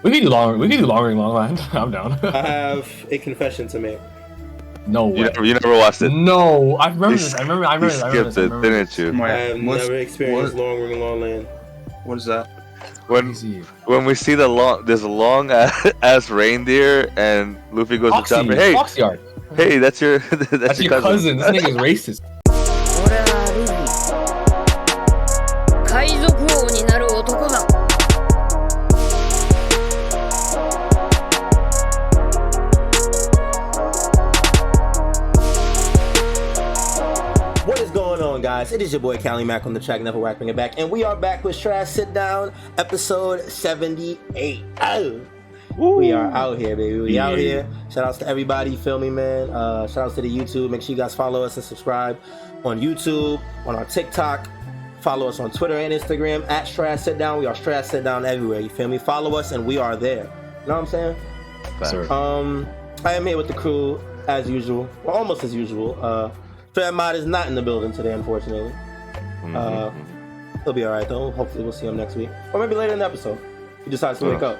We can do longer. We can do longer in Longland. I'm down. I have a confession to make. No way. You never watched it. No, I remember this. I remember. You skipped it, didn't you? I have never experienced Long Ring Longland. What is that? When we see there's a long ass reindeer and Luffy goes to chopper. Hey, Foxy Art. Hey, that's your cousin. This nigga's racist. 俺はルフィ海賊王になる男だ What is going on, guys? It is your boy Cali Mac on the track, never whacking it back, and we are back with Strawhat Sitdown, episode 78. Oh. We are out here, baby. We out here. Shout outs to everybody, feel me, man. Shout outs to the YouTube. Make sure you guys follow us and subscribe on YouTube, on our TikTok. Follow us on Twitter and Instagram at Strawhat Sitdown. We are Strawhat Sitdown everywhere. You feel me? Follow us and we are there. You know what I'm saying? Sir. I am here with the crew as usual, or almost as usual. Strawhat Mod is not in the building today, unfortunately. He'll be all right though. Hopefully, we'll see him next week, or maybe later in the episode. He decides to wake up.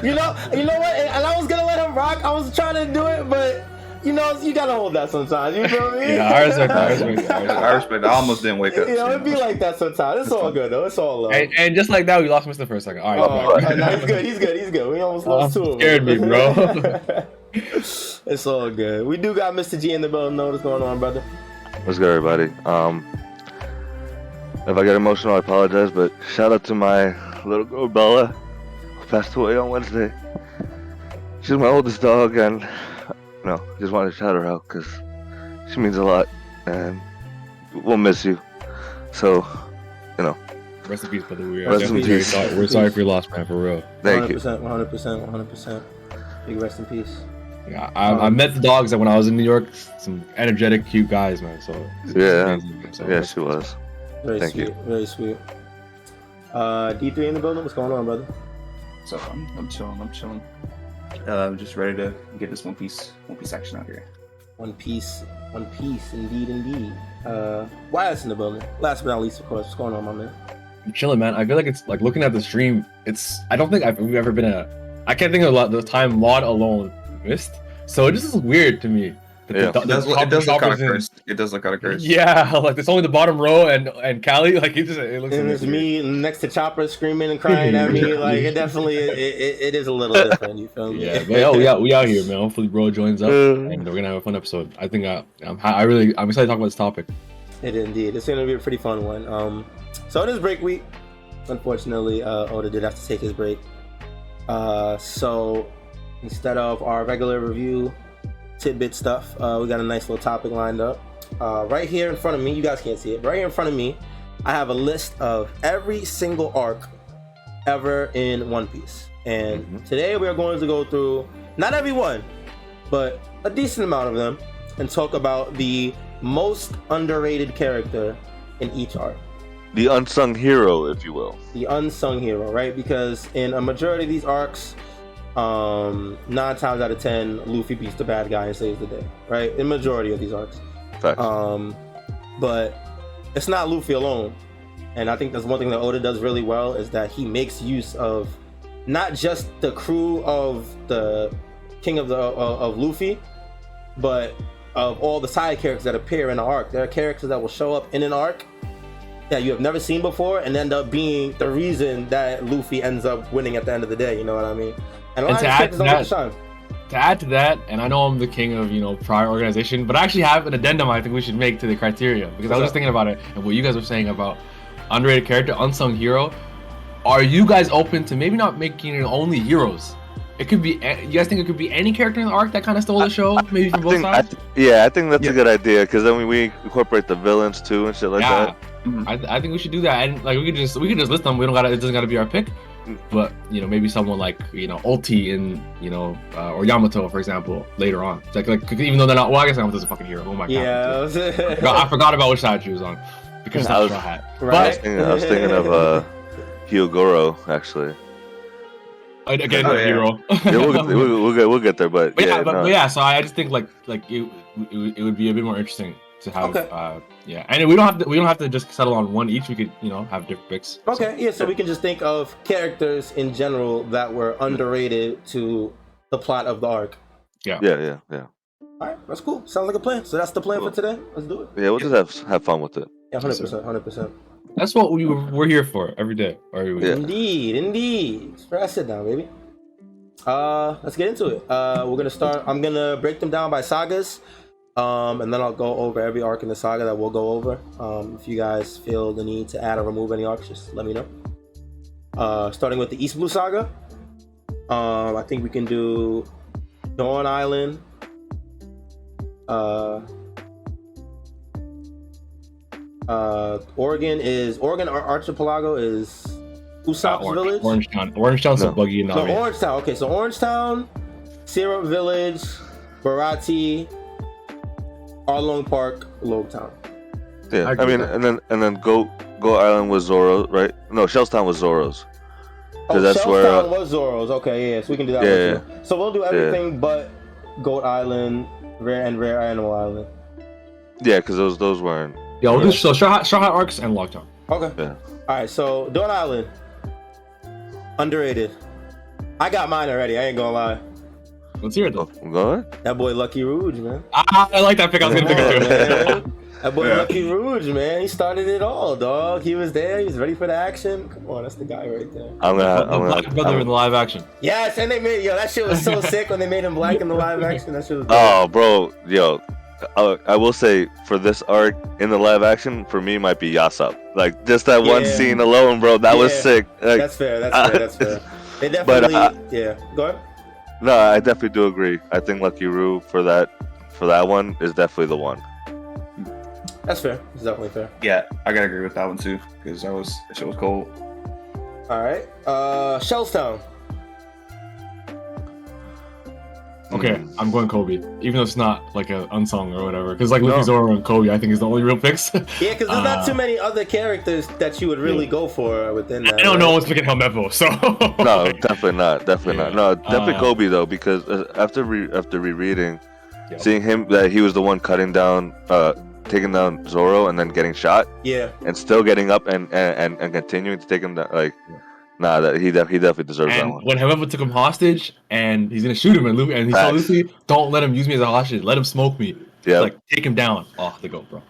you know what? And I was gonna let him rock. I was trying to do it, but you know, you gotta hold that sometimes. You feel me? Yeah, I respect that. I respect. I almost didn't wake up. You know, it'd be like that sometimes. It's all good though. It's all love. And just like that, we lost Mr. for a second. All right. No, he's good. We almost lost two of them. Scared me, bro. It's all good. We do got Mr. G in the building. Know what's going on, brother? What's good, everybody? If I get emotional, I apologize, but shout out to my little girl Bella, who passed away on Wednesday. She's my oldest dog, and just wanted to shout her out because she means a lot, and we'll miss you. So, Rest in peace, brother. We're sorry for your loss, man, for real. Thank 100%. Big rest in peace. Yeah, I met the dogs when I was in New York. Some energetic, cute guys, man. So yeah, so, yeah, she was. Thank you. Very sweet. D3 in the building. What's going on, brother? So I'm chilling. I'm just ready to get this One Piece action out here. One Piece, indeed. YHuss in the building. Last but not least, of course. What's going on, my man? I'm chilling, man. I feel like it's like looking at the stream. I don't think we've ever been I can't think of the time Maud alone missed. So it just is weird to me. It does look kind of cursed. It does look kind of cursed. Yeah, like it's only the bottom row and Callie, like it looks. And it's me next to Chopper screaming and crying at me. Like it definitely it is a little different. You feel me? Yeah, but we out here, man. Hopefully, bro joins up and we're gonna have a fun episode. I think I'm excited to talk about this topic. It indeed. It's gonna be a pretty fun one. So it is break week. Unfortunately, Oda did have to take his break. So instead of our regular review tidbit stuff, we got a nice little topic lined up. Right here in front of me, you guys can't see it, but right here in front of me, I have a list of every single arc ever in One Piece. And today we are going to go through, not every one, but a decent amount of them, and talk about the most underrated character in each arc. The unsung hero, if you will. The unsung hero, right? Because in a majority of these arcs, 9 times out of 10, Luffy beats the bad guy and saves the day, right? In majority of these arcs. Facts. But it's not Luffy alone, and I think that's one thing that Oda does really well, is that he makes use of not just the crew of the king of Luffy, but of all the side characters that appear in the arc. There are characters that will show up in an arc that you have never seen before and end up being the reason that Luffy ends up winning at the end of the day. You know what I mean? And to add to that, and I know I'm the king of prior organization, but I actually have an addendum I think we should make to the criteria, because I was just thinking about it and what you guys were saying about underrated character, unsung hero. Are you guys open to maybe not making it only heroes? It could be. You guys think it could be any character in the arc that kind of stole the show, maybe from both sides? I think that's a good idea, because then we incorporate the villains too and shit like that. I think we should do that, and like we could just list them. We don't gotta. It doesn't gotta be our pick. But maybe someone like Ulti in or Yamato, for example, later on. Like even though they're not. Well, I guess Yamato's a fucking hero. Oh my god. Yeah. I forgot about which side she was on because I was Straw Hat. Right. I was thinking of Hyogoro actually. Again, hero. We'll get there, but yeah. So I just think like it would be a bit more interesting to have. Okay. Yeah, and we don't have to just settle on one each. We could have different picks. Okay, yeah. So we can just think of characters in general that were underrated to the plot of the arc. Yeah. All right, that's cool. Sounds like a plan. So that's the plan for today. Let's do it. Yeah, we'll just have fun with it. Yeah, 100%. That's what we're here for every day or every week. Yeah. Indeed. Strawhat Sitdown, baby. Let's get into it. We're gonna start. I'm gonna break them down by sagas, and then I'll go over every arc in the saga that we'll go over. If you guys feel the need to add or remove any arcs, just let me know. Starting with the East Blue Saga. I think we can do Dawn Island. Oregon Archipelago is Usopp's village. Orangetown's a buggy and so Orangetown. Okay, so Orangetown, Syrup Village, Bharati, Arlong Park, Logtown. Yeah, I mean, and then Go Island was Zoro, right? No, Shellstown was Zoro's. That's Shellstown was Zoro's. Okay, yeah, so we can do that. Yeah. One too. So we'll do everything but Goat Island, Rare Animal Island. Yeah, because those weren't. Yeah, we'll do Strawhat Arcs and Lockdown. Okay. Yeah. All right, so Dawn Island, underrated. I got mine already. I ain't gonna lie. Let's hear it though. Go ahead. That boy Lucky Rouge, man. I like that pick. I was gonna pick it too. That boy Lucky Rouge, man. He started it all, dog. He was there. He was ready for the action. Come on, that's the guy right there. I'm gonna Black brother in the live action. Yes, and they made that shit was so sick when they made him black in the live action. That shit was. Oh, bro, I will say for this arc in the live action, for me might be Yassop. Like just that one scene alone, bro. That was sick. Like, that's fair. They definitely. Go ahead. No, I definitely do agree. I think Lucky Roo for that one is definitely the one. That's fair. It's definitely fair. Yeah, I gotta agree with that one too because that shit was cold. All right, Shellstown. Okay, I'm going Kobe, even though it's not like a unsung or whatever. Because like Luffy, Zoro, and Kobe, I think is the only real picks. Yeah, because there's not too many other characters that you would really go for within that. I don't know no one's picking Helmeppo, so. No, definitely not. No, definitely Kobe though, because after rereading, seeing him that he was the one cutting down, taking down Zoro and then getting shot. Yeah. And still getting up and continuing to take him down, like. Nah, he definitely deserves that one. When Helmeppo took him hostage and he's gonna shoot him, and he told Luffy, "Don't let him use me as a hostage. Let him smoke me. Yeah, like take him down." Oh, the goat, bro.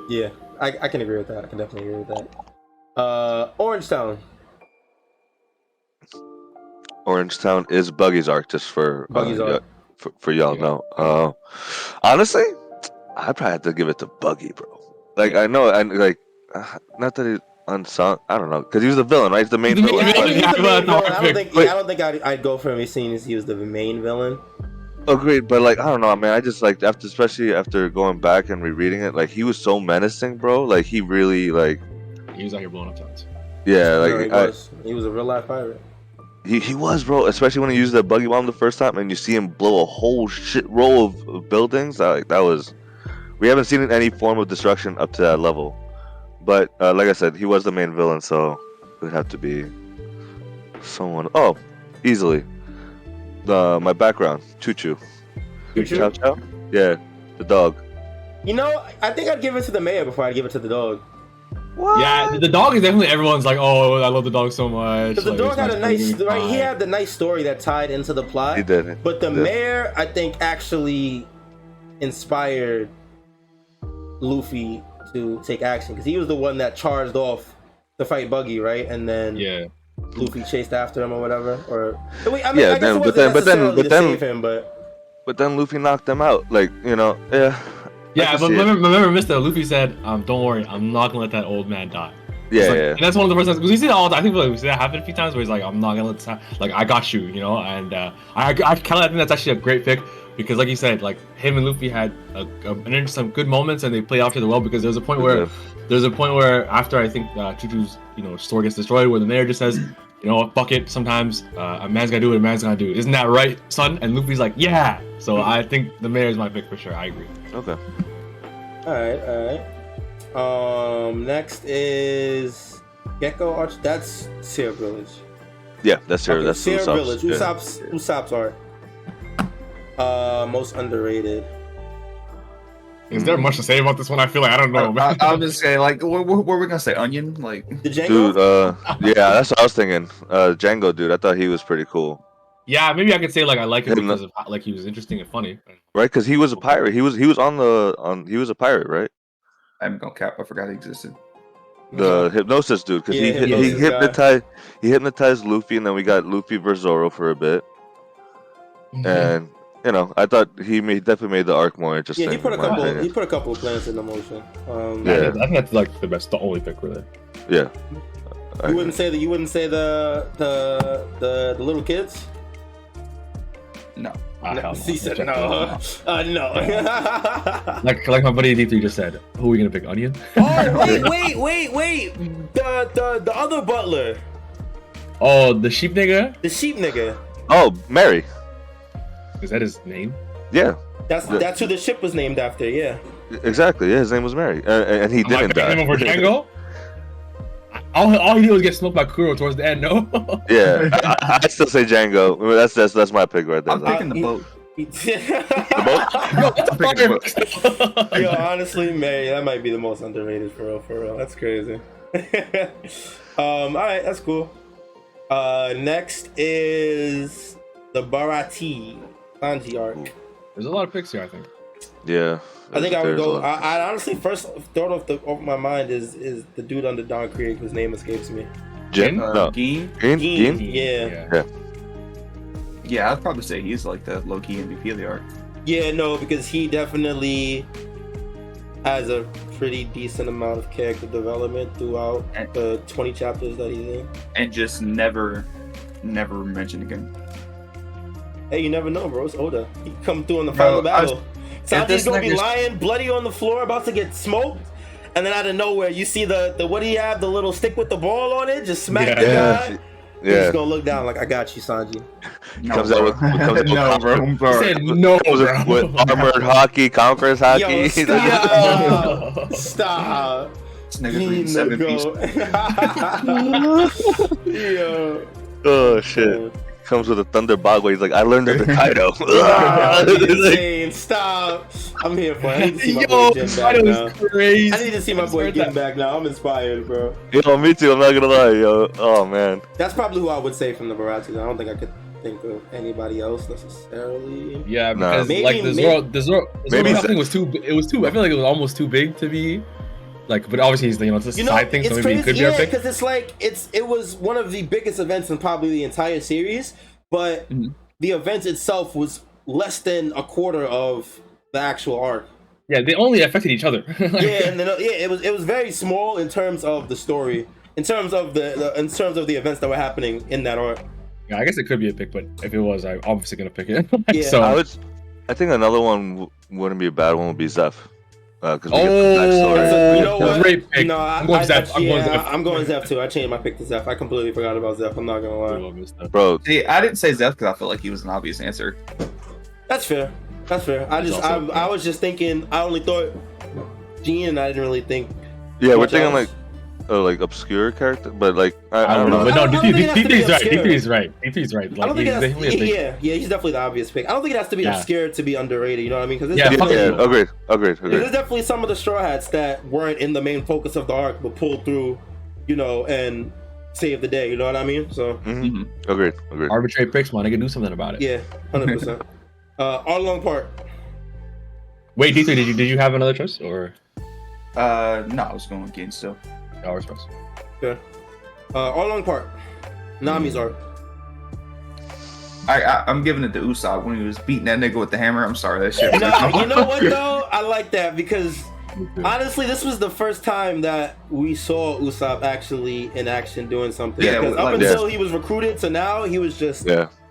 Yeah, I can agree with that. I can definitely agree with that. Orangetown. Orangetown is Buggy's arc, just for Buggy's arc. For y'all know. Honestly, I probably have to give it to Buggy, bro. Like I know, and like, not that he. Unsung, I don't know, because he was the villain, right? He's the main villain. I don't think I'd go for him seeing as he was the main villain. Agreed, but like I don't know, man. I just like especially after going back and rereading it, like he was so menacing, bro. Like he really like. He was out here blowing up towns. Yeah, like he was a real life pirate. He was, bro. Especially when he used that buggy bomb the first time, and you see him blow a whole shit row of buildings. That was. We haven't seen any form of destruction up to that level. But like I said, he was the main villain, so it would have to be someone. Oh, easily. My background, Choo Choo. Chow Chow? Yeah, the dog. You know, I think I'd give it to the mayor before I'd give it to the dog. What? Yeah, the dog is definitely everyone's like, oh, I love the dog so much. Because the dog had a nice, right? He had the nice story that tied into the plot. He did. But the mayor, I think, actually inspired Luffy to take action because he was the one that charged off to fight Buggy, right? And then Luffy chased after him or whatever. Or I mean, I guess but then save him, but then Luffy knocked him out. Like Yeah, but remember, Mister Luffy said, "Don't worry, I'm not gonna let that old man die." Yeah, And that's one of the first times because we see that all. I think we see that happen a few times where he's like, "I'm not gonna let this happen. Like I got you," you know. And I kind of think that's actually a great pick. Because, like you said, like him and Luffy had some good moments, and they played off together well. Because there's a point where after I think Choo Choo's store gets destroyed, where the mayor just says, fuck it. Sometimes a man's gotta do what a man's gonna do. Isn't that right, son? And Luffy's like, yeah. So I think the mayor is my pick for sure. I agree. Okay. All right. Next is Gekko Arch. That's Syrup Village. Yeah, that's Syrup. That's Syrup Village. Usopp's art. Most underrated. Is there much to say about this one? I feel like I don't know. I'll just say, like, what were we gonna say? Onion? Like, The Django? Dude, yeah, that's what I was thinking. Django, dude, I thought he was pretty cool. Yeah, maybe I could say like I like him because of like he was interesting and funny. Right, because he was a pirate. He was he was a pirate, right? I'm gonna cap. I forgot he existed. The hypnosis dude, because he hypnotized Luffy, and then we got Luffy versus Zoro for a bit. And you know, I thought he definitely made the arc more interesting. Yeah, he put a couple of plans into motion. Yeah, I think that's like the only pick really. Yeah. You wouldn't say the little kids? No. He said no. No. like my buddy D3 just said, who are we gonna pick? Onion? Oh wait! The other butler. Oh, the sheep nigga? The sheep nigga. Oh, Mary. Is that his name? Yeah. That's who the ship was named after. Yeah. Exactly. Yeah, his name was Mary, and he didn't die. Him over Django? All he did was get smoked by Kuro towards the end. No. Yeah, I still say Django. That's my pick right there. I'm picking the boat. Yo, honestly, Mary, that might be the most underrated for real. That's crazy. All right, that's cool. Next is the Bharati arc. There's a lot of picks here, I think. Yeah. I think I would go. I honestly first thought off my mind is the dude under Don Krieg whose name escapes me. Jin? No. Gin? Yeah. Yeah, I'd probably say he's like the low-key MVP of the arc. Yeah, no, because he definitely has a pretty decent amount of character development throughout the 20 chapters that he's in. And just never mentioned again. Hey, you never know, bro. It's Oda. He come through in the final battle. Sanji's gonna be lying bloody on the floor, about to get smoked, and then out of nowhere, you see the what do you have? The little stick with the ball on it, just smack the guy. He's just gonna look down like, I got you, Sanji. Comes out with no, bro. I'm sorry. Said no, bro. With armored hockey, conqueror's hockey. Yo, stop. Stop. This nigga's reading 7 Piece. Yo. Oh shit. Comes with a thunder bagua. He's like, I learned it the Kaido. Insane. Stop. I'm here for it. I need to see my boy Jin back now. Crazy. I need to see my boy getting back now. I'm inspired, bro. Yo, me too. I'm not gonna lie, yo. Oh man. That's probably who I would say from the Bharati. I don't think I could think of anybody else necessarily. Yeah, because like the Zoro thing was too. It was too. I feel like it was almost too big to be. Like, but obviously he's it's a side thing, so maybe it could be our pick. Because it's like it was one of the biggest events in probably the entire series, but the event itself was less than a quarter of the actual arc. Yeah, they only affected each other. It was very small in terms of the story, in terms of the events that were happening in that arc. Yeah, I guess it could be a pick, but if it was, I'm obviously gonna pick it. Yeah. So I think another one wouldn't be a bad one. Would be Zeph. That's a great pick. No, I'm going Zeph. I'm going Zeph too. I changed my pick to Zeph. I completely forgot about Zeph. I'm not gonna lie, bro. See, I didn't say Zeph because I felt like he was an obvious answer. That's fair. I was just thinking. I only thought Gene, and I didn't really think. Yeah, we're thinking like obscure character, but like I don't know. But no, D3's right. D3's right. D3's right. Like, I don't think he's definitely the obvious pick. I don't think it has to be obscure to be underrated. You know what I mean? Because agreed. There's definitely some of the Straw Hats that weren't in the main focus of the arc, but pulled through, and saved the day. You know what I mean? So agreed. Arbitrary picks, man. I can do something about it. Yeah, 100%. All along part. Wait, D3, did you have another choice or? No, I was going with Gain still. Our choice. Okay. All along part. Nami's arc. I'm giving it to Usopp when he was beating that nigga with the hammer. I'm sorry, that shit. You know what though? I like that because honestly, this was the first time that we saw Usopp actually in action doing something. Yeah, because up until he was recruited to now, he was just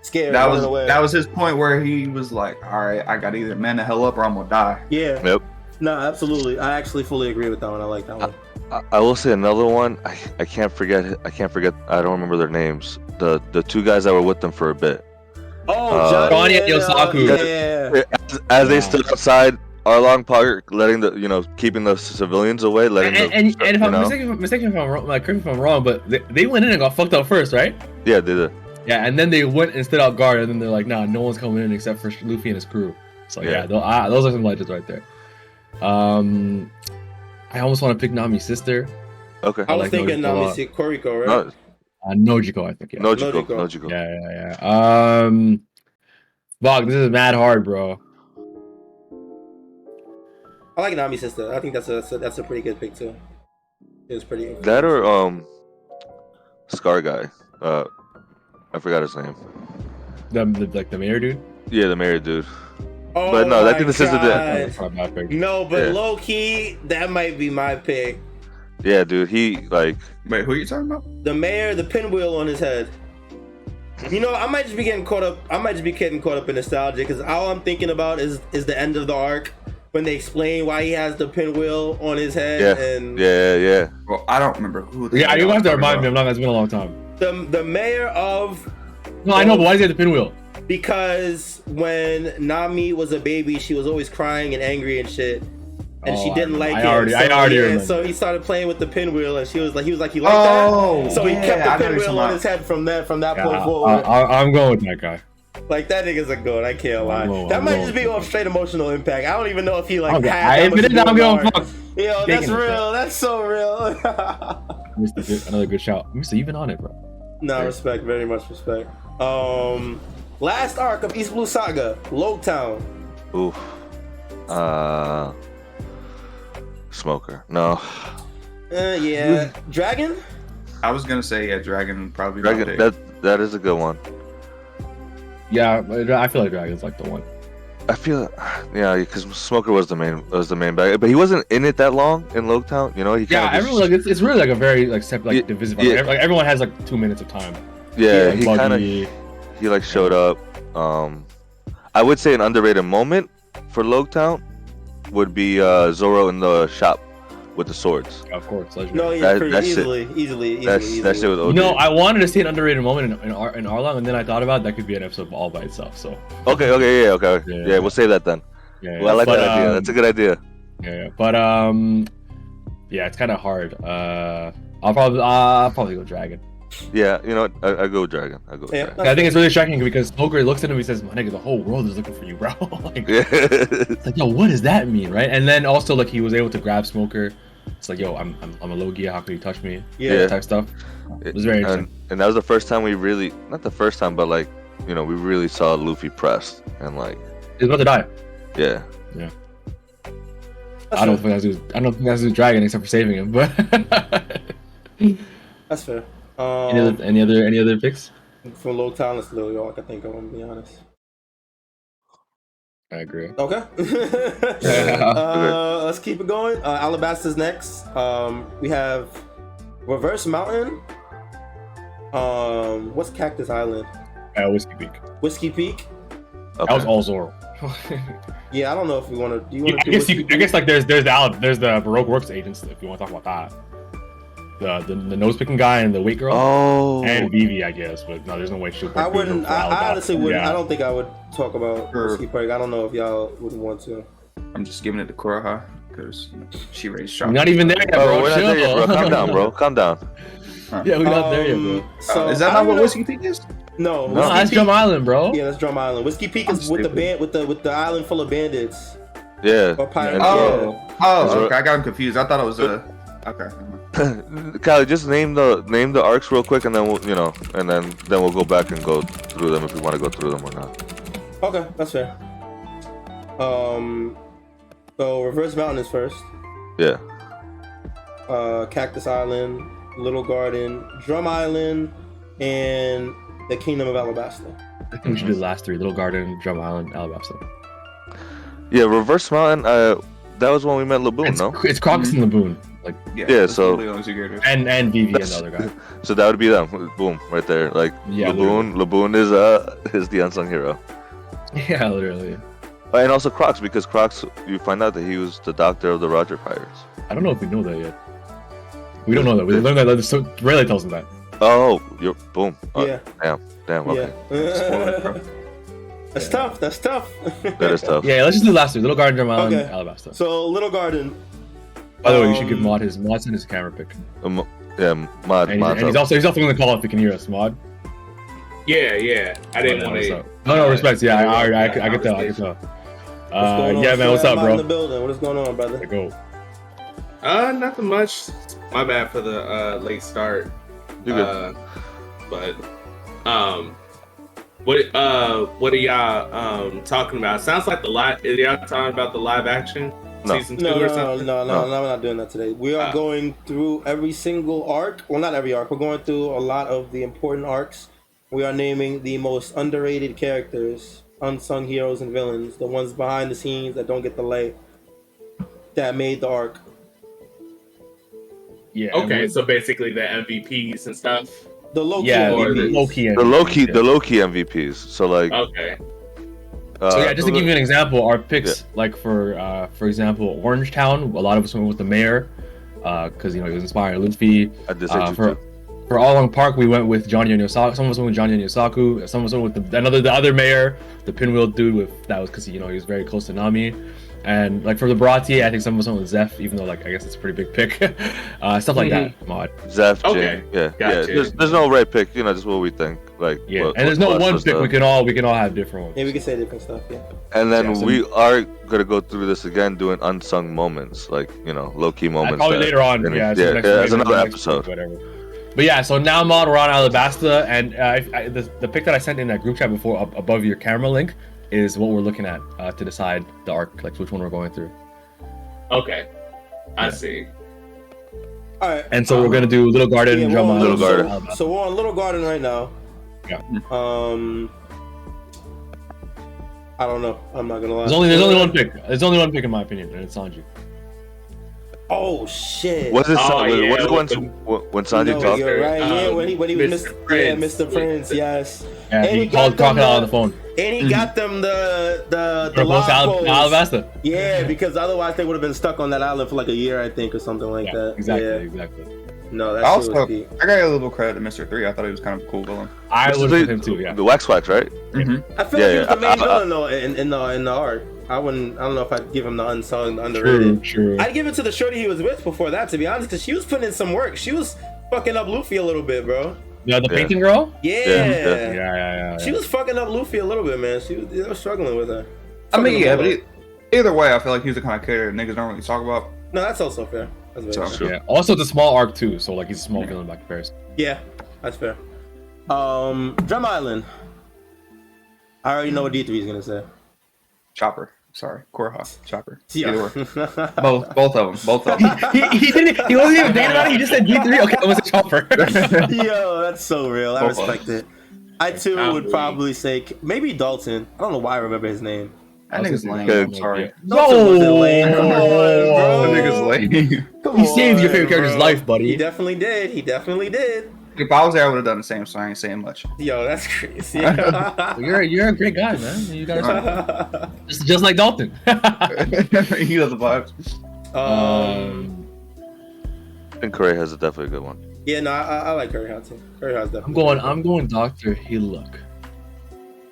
scared. That was his point where he was like, all right, I gotta either man the hell up or I'm gonna die. Yeah. Yep. No, absolutely. I actually fully agree with that one. I like that one. I will say another one. I can't forget. I don't remember their names. The two guys that were with them for a bit. Oh, Johnny and Yosaku. Yeah. As they stood outside Arlong Park, letting keeping the civilians away, and if I'm mistaken if I'm wrong, correct me if I'm wrong, but they went in and got fucked up first, right? Yeah, they did. Yeah, and then they went and stood out guard, and then they're like, nah, no one's coming in except for Luffy and his crew. So yeah, those are some legends right there. I almost want to pick Nami's sister. Okay. I was like thinking Nojiko a lot. Nami Koriko, right? Nojiko, I think. Yeah. Nojiko. Yeah. Fuck, this is mad hard, bro. I like Nami's sister. I think that's a pretty good pick too. It was pretty. That or Scar guy. I forgot his name. The mayor dude. Yeah, the mayor dude. Oh But no, I think my the sister God. did. No, but Yeah. low key, that might be my pick. Yeah, dude. He like. Wait, who are you talking about? The mayor, the pinwheel on his head. You know, I might just be getting caught up. I might just be getting caught up in nostalgia because all I'm thinking about is the end of the arc when they explain why he has the pinwheel on his head. Yeah. And Yeah. Well, I don't remember who. Yeah, you have to remind me. It's been a long time. the mayor of. No, I know, but why does he have the pinwheel? Because when Nami was a baby, she was always crying and angry and shit, and she didn't like it. I already remember. So he started playing with the pinwheel, and he was like, you like that. So he kept the pinwheel on his head from that point forward. I'm going with that guy. Like that nigga's a goat. I can't lie. That might just be off straight emotional impact. I don't even know if he like. I admit it. I'm going fuck. Yo, that's real. That's so real. Another good shout, Mister. You've been on it, bro. No, respect. Very much respect. Last arc of East Blue Saga, Logtown. Oof. Smoker. No. Yeah. Dragon. I was gonna say Dragon probably. Dragon. That is a good one. Yeah, I feel like Dragon's like the one. I feel, yeah, because Smoker was the main bag, but he wasn't in it that long in Logtown. You know, he everyone like it's really like a very like separate like divisive. Yeah. Like everyone has like 2 minutes of time. Yeah, he like, kind of he like showed up. I would say an underrated moment for Logtown would be Zoro in the shop with the swords. Of course, no, yeah, easily. That shit was OD. You know, I wanted to say an underrated moment in Arlong, and then I thought about that could be an episode all by itself. So Okay, yeah, we'll save that then. Yeah, well, I like that idea. That's a good idea. Yeah, but yeah, it's kind of hard. I'll probably go Dragon. Yeah, you know what? I go with Dragon. Dragon. I think it's really shocking because Smoker looks at him and he says, "My nigga, the whole world is looking for you, bro." It's like, yo, what does that mean, right? And then also like he was able to grab Smoker. It's like, yo, I'm a Logia. How could you touch me? Yeah, type stuff. It was very interesting. And that was the first time we really, not the first time, but like, you know, we really saw Luffy pressed and like. He's about to die. Yeah. I don't think that's his Dragon except for saving him, but. That's fair. Any other picks? From Logtown, that's literally all I can think of. I'm gonna be honest. I agree. Okay. Let's keep it going. Alabaster's next. We have Reverse Mountain. What's Cactus Island? Whiskey Peak. Whiskey Peak. Okay. That was all Zoro. Yeah, I don't know if we want to. I guess like there's the Baroque Works agents if you want to talk about that. The nose picking guy and the weight girl. Oh. And Vivi, I guess, but no, there's no way she'll. I wouldn't. I honestly wouldn't. Yeah. I don't think I would talk about Whiskey Peak. I don't know if y'all would want to. I'm just giving it to Kuroha because she raised shot. We're not even there yet, bro. We're not there yet, bro. Calm down, bro. Calm down. Yeah, we're not there yet, bro. So is that not what Whiskey Peak is? No, that's Drum Island, bro. Yeah, that's Drum Island. Whiskey Peak is with the island full of bandits. Yeah. Or pirates. Okay. I got him confused. I thought it was okay. Callie, just name the arcs real quick, and then we'll then we'll go back and go through them if we want to go through them or not. Okay, that's fair. So Reverse Mountain is first. Yeah. Cactus Island, Little Garden, Drum Island, and the Kingdom of Alabaster. I think we should do the last three: Little Garden, Drum Island, Alabaster. Yeah, Reverse Mountain. That was when we met Laboon, no? It's Crocus and Laboon. Like so and Vivi and the other guy. So that would be them. Boom, right there. Like Laboon is the unsung hero. Yeah, literally. And also Crocs, because Crocs, you find out that he was the doctor of the Roger Pirates. I don't know if we know that yet. We don't know that. We learned that. So Rayleigh tells him that. Oh, you're boom. Yeah. Damn. Okay. Yeah. That's tough. That's tough. That is tough. Yeah, let's just do the last two: Little Garden, Drum Island, Alabaster. So Little Garden. By the way, you should give Mod his send his camera pick. Mod. And he's also going to call if he can hear us, Mod. Yeah. I didn't want to. No, respect. Yeah, I can tell. going on? Yeah, man. What's up, In the bro? building. What is going on, brother? Go. Nothing much. My bad for the late start. You're good. But what are y'all talking about? Sounds like is y'all talking about the live action No. season 2 No, or something? no, we're not doing that today. We are going through every single arc. Well, not every arc. We're going through a lot of the important arcs. We are naming the most underrated characters, unsung heroes and villains, the ones behind the scenes that don't get the light, that made the arc. Yeah. Okay, so basically the MVPs and stuff. The low-key Yeah, MVPs. The low key MVPs. So like. Okay. So yeah, just to give you an example, our picks, like for example, Orangetown, a lot of us went with the mayor, because he was inspired Luffy. For All Along Park, we went with Johnny and Yosaku. Some of us went with Johnny and Yosaku. Some of us went with the other mayor, the pinwheel dude. That was because he was very close to Nami. And like for the Bharati, I think some of us went with Zeph, even though like I guess it's a pretty big pick. Stuff like that, Mod. Zeph, Okay. Yeah. Gotcha. There's no right pick. Just what we think. Like Yeah, and there's no one pick. We can all have different ones. Yeah, we can say different stuff. Yeah. And then we are gonna go through this again, doing unsung moments, like low key moments. Probably later on. As another episode. Whatever. But yeah, so now, Mod, we're on Alabaster, and the pick that I sent in that group chat before, up above your camera link, is what we're looking at to decide the arc, like which one we're going through. Okay. I see. All right. And so we're gonna do Little Garden, Yeah, Drum on Little Garden. So we're on Little Garden right now. Yeah. I don't know. I'm not gonna lie. There's only one pick. There's only one pick in my opinion, and it's Sanji. Oh shit! Was it yeah, when Sanji No, talked? you're right. Yeah, when he was Mr. Prince. Mr. Prince. Yes. Yeah, And he he called got them Crocodile on the phone. And he got them the They're both log poles. Alabaster. Yeah, because otherwise they would have been stuck on that island for like a year, I think, or something like that. Exactly. No, that's Also, was I got a little credit to Mr. 3. I thought he was kind of a cool villain. I was with him too. Yeah. The Wax, right? I feel like he was the main villain though in the arc. I don't know if I'd give him the unsung, the underrated. True. I'd give it to the shorty he was with before that, to be honest, because she was putting in some work. She was fucking up Luffy a little bit, bro. Yeah, the painting girl. Yeah. She was fucking up Luffy a little bit, man. They were struggling with her. I mean, yeah, but either way, I feel like he's the kind of character niggas don't really talk about. No, that's also fair. That's very fair. Yeah. Also, it's a small arc too, so like he's a small villain by comparison. Yeah, that's fair. Drum Island. I already know what D3 is gonna say. Chopper. Sorry, Korha. Chopper. Yeah. Either way. Both of them. he wasn't even thinking about it. He just said D3. Okay, it was a chopper. Yo, that's so real. I respect it. I too would probably say maybe Dalton. I don't know why I remember his name. That nigga's lame. Okay. I'm sorry. Dalton wasn't lame. Come on, bro. That nigga's lame. Come He saved your favorite bro. character's life, buddy. He definitely did. If I was there, I would have done the same, so I ain't saying much. Yo, that's crazy. You're a great guy, man. You gotta just like Dalton. He does the vibes. I think Curry has definitely a good one. Yeah, no, I like Curry Hot too. Curry Hot's definitely. I'm going Dr. Hillock.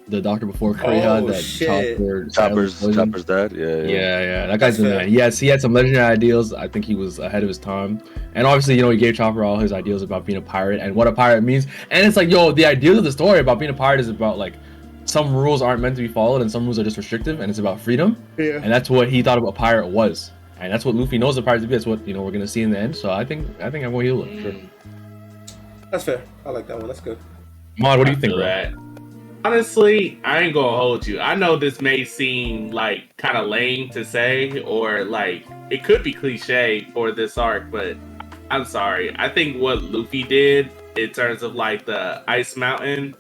The doctor before Curry Oh, that shit. Chopper's dad. Yeah. That guy's the That's man. Yes, he had some legendary ideals. I think he was ahead of his time. And obviously, he gave Chopper all his ideals about being a pirate and what a pirate means. And it's like, the ideas of the story about being a pirate is about like some rules aren't meant to be followed and some rules are just restrictive, and it's about freedom. Yeah. And that's what he thought a pirate was. And that's what Luffy knows a pirate to be. That's what we're gonna see in the end. So I think I'm going Hillock. Sure. That's fair. I like that one. That's good. Mod, what do you think, bro? That. Honestly, I ain't gonna hold you. I know this may seem like kind of lame to say, or like it could be cliche for this arc, but I'm sorry. I think what Luffy did in terms of like the ice mountain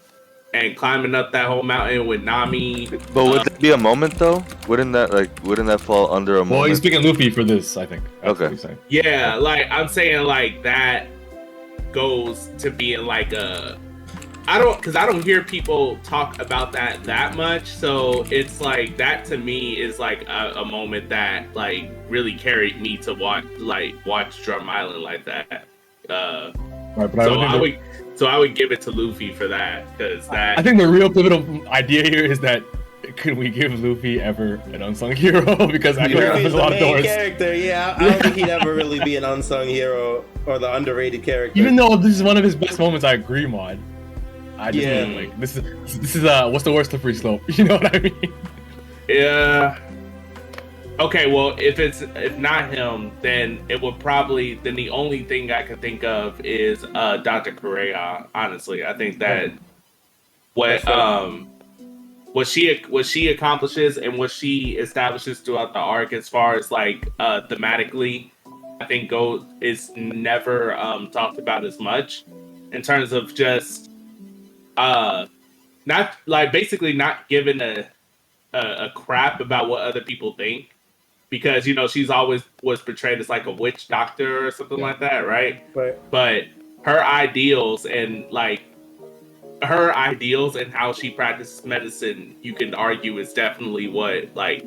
and climbing up that whole mountain with Nami. But would that be a moment though? Wouldn't that fall under a moment? Well, he's picking Luffy for this, I think. That's Okay. what he's saying. Yeah, like I'm saying, like that goes to being like a. I don't hear people talk about that much, so it's like that to me is like a moment that like really carried me to watch Drum Island like that. Right, but I would give it to Luffy for that, because that. I think the real pivotal idea here is that could we give Luffy ever an unsung hero? Because I feel like Luffy's there's a the lot of main doors. character. Yeah, I don't think he'd ever really be an unsung hero or the underrated character. Even though this is one of his best moments, I agree, Mod. I just Yeah. mean, like this is what's the worst slippery slope? You know what I mean? Yeah, Okay, well, if not him, then it would probably then the only thing I could think of is Dr. Correa. Honestly, I think that what she accomplishes and what she establishes throughout the arc, as far as like thematically, I think is never talked about as much in terms of just not like basically not giving a crap about what other people think. Because she's always was portrayed as like a witch doctor or something like that, right? Right. But her ideals and how she practices medicine, you can argue is definitely what like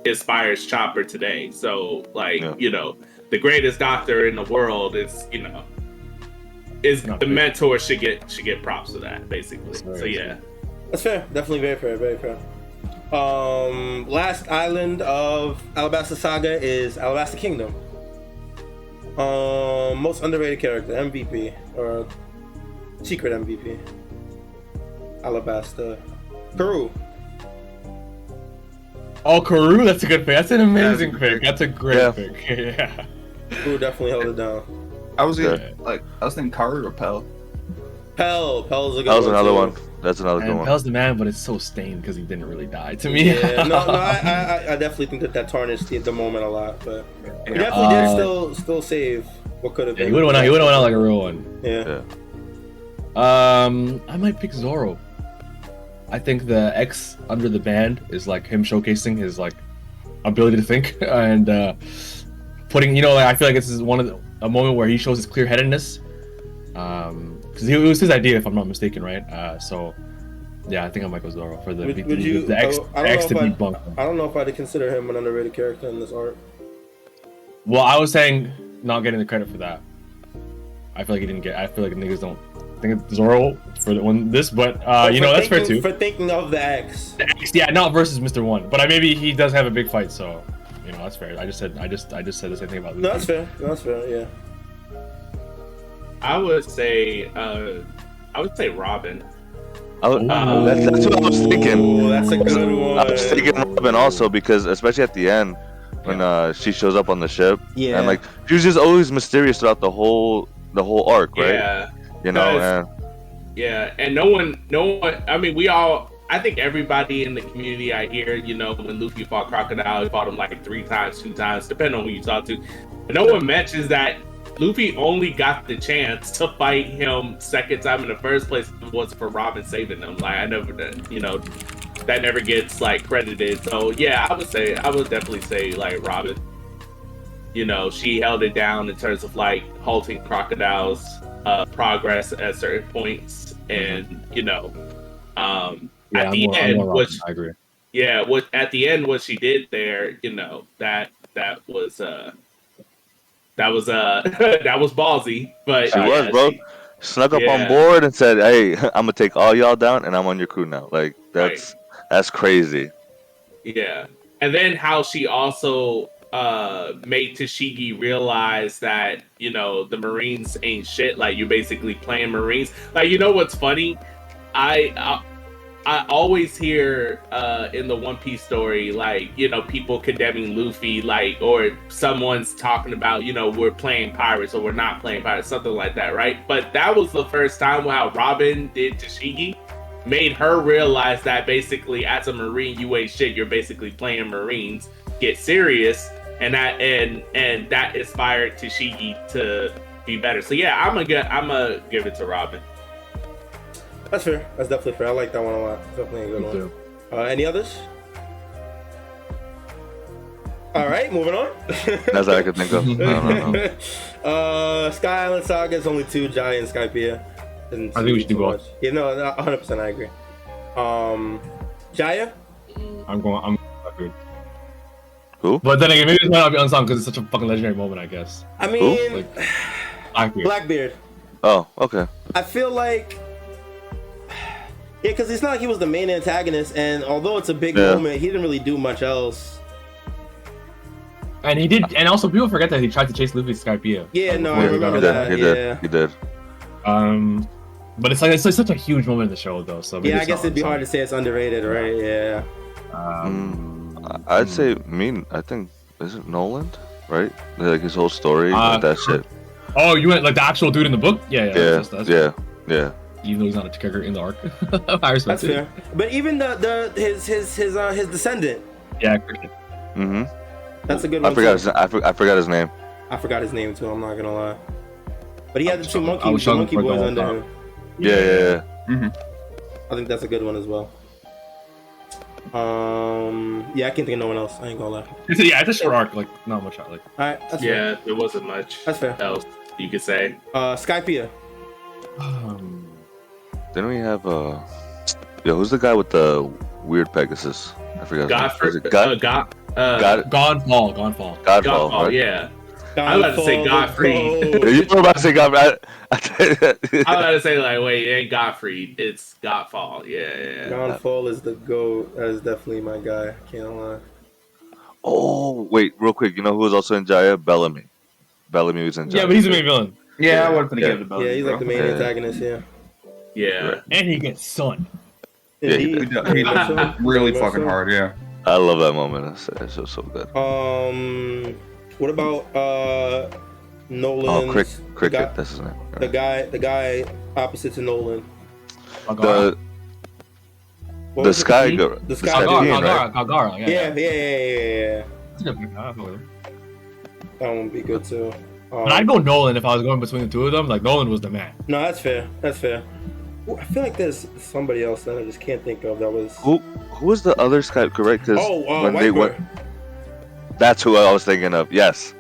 inspires Chopper today. So like the greatest doctor in the world is the mentor should get props for that basically. So yeah, that's fair. Definitely very fair. Very fair. Last island of Alabaster Saga is Alabaster Kingdom. Most underrated character, MVP, or secret MVP. Alabaster. Karoo. Oh, Karoo, that's a good pick. That's an amazing pick. That's a great pick. Yeah. Karoo definitely held it down. I was thinking Karu or Pell. Pell's a good one. That was another too. one. That's another good one. Pell's the man, but it's so stained because he didn't really die to me. Yeah, I definitely think that tarnished the moment a lot, but he definitely did still save what could have been. He would have went out like a real one. Yeah. I might pick Zoro. I think the X under the band is like him showcasing his like ability to think and putting, I feel like this is a moment where he shows his clear-headedness. Because it was his idea, if I'm not mistaken, right? So, yeah, I think I might go Zoro for the X to beat Bunk. I don't know if I'd consider him an underrated character in this arc. Well, I was saying not getting the credit for that. I feel like he didn't get. I feel like niggas don't think it's Zoro for this, but that's fair too. For thinking of the X. The X, yeah, not versus Mr. One, but maybe he does have a big fight, so that's fair. I just said the same thing about Luffy. No, that's fair. That's fair. Yeah. I would say Robin. That's what I was thinking. Oh, that's a good one. I was thinking Robin also because, especially at the end, when she shows up on the ship, and like she was just always mysterious throughout the whole arc, right? Yeah. Yeah, and no one. I mean, I think everybody in the community I hear, when Luffy fought Crocodile, he fought him like 3 times, 2 times, depending on who you talk to. But no one mentions that Luffy only got the chance to fight him second time in the first place was for Robin saving him. Like that never gets like credited. So yeah, I would definitely say like Robin. She held it down in terms of like halting Crocodile's progress at certain points, and at the end, I agree. Yeah, at the end what she did there, that was ballsy, but she was, bro. Snuck up on board and said, "Hey, I'm gonna take all y'all down, and I'm on your crew now." Like that's crazy. Yeah, and then how she also made Tashigi realize that the Marines ain't shit. Like you're basically playing Marines. Like what's funny? I always hear in the One Piece story, like, people condemning Luffy, like, or someone's talking about, we're playing pirates or we're not playing pirates, something like that, right? But that was the first time how Robin did Tashigi, made her realize that basically as a Marine, you ain't shit, you're basically playing Marines, get serious, and that inspired Tashigi to be better. So yeah, I'm gonna give it to Robin. That's fair. That's definitely fair. I like that one a lot. Definitely a good one. Any others? All right, moving on. That's all I could think of. No. Sky Island Saga is only 2, Jaya and Skypiea. I think we should do both. Yeah, no, 100% I agree. Jaya? I'm good. Who? But then again, maybe this might not be unsung because it's such a fucking legendary moment, I guess. I mean, Blackbeard. Oh, okay. I feel like, because it's not like he was the main antagonist, and although it's a big moment, he didn't really do much else. And he did, and also people forget that he tried to chase Luffy to Skypiea. Yeah, no, I remember that. He did. But it's such a huge moment in the show, though. So I guess it'd be hard to say it's underrated, right? Yeah. I'd say I think is it Nolan, right? Like his whole story, like that shit. Oh, you went like the actual dude in the book? Yeah. Yeah. Even though he's not a character in the arc. I respect That's it. fair. But even his descendant. Yeah, Cricket. Mm-hmm. That's a good one. I forgot his name. I forgot his name too. I'm not gonna lie. But he had the two I was monkey for boys the under whole him. Yeah. Mm-hmm. I think that's a good one as well. Yeah, I can't think of no one else. I ain't gonna lie. It's a short arc, like not much. Like, All right, that's fair. Yeah, there wasn't much That's fair. else you could say. Skypia. Didn't we have who's the guy with the weird Pegasus? I forgot. Godfrey. Godfall, Godfall, right? yeah. I was about to say Godfrey. You were about to say Godfrey. I was about to say like, wait, it ain't Godfrey, it's Godfall. Yeah. Godfall is the GOAT. That is definitely my guy. Can't lie. Oh wait, real quick. You know who was also in Jaya? Bellamy. Bellamy was in Jaya. yeah, but he's the main villain. Yeah, I wasn't gonna give it a bell. Yeah, he's like the main antagonist. Yeah. Yeah. And he gets sun. Yeah, He does really fucking hard. Yeah. I love that moment. It's so good. What about Nolan? Cricket. That's his name. The guy opposite to Nolan. The Sky Girl. The Sky Girl. Kagara. Yeah. That's a good pick. I feel it. That one would be good too. But I'd go Nolan if I was going between the two of them. Like Nolan was the man. No, that's fair. Ooh, I feel like there's somebody else that I just can't think of that was. Who was the other Sky? Correct? Because Wiper. That's who I was thinking of. Yes,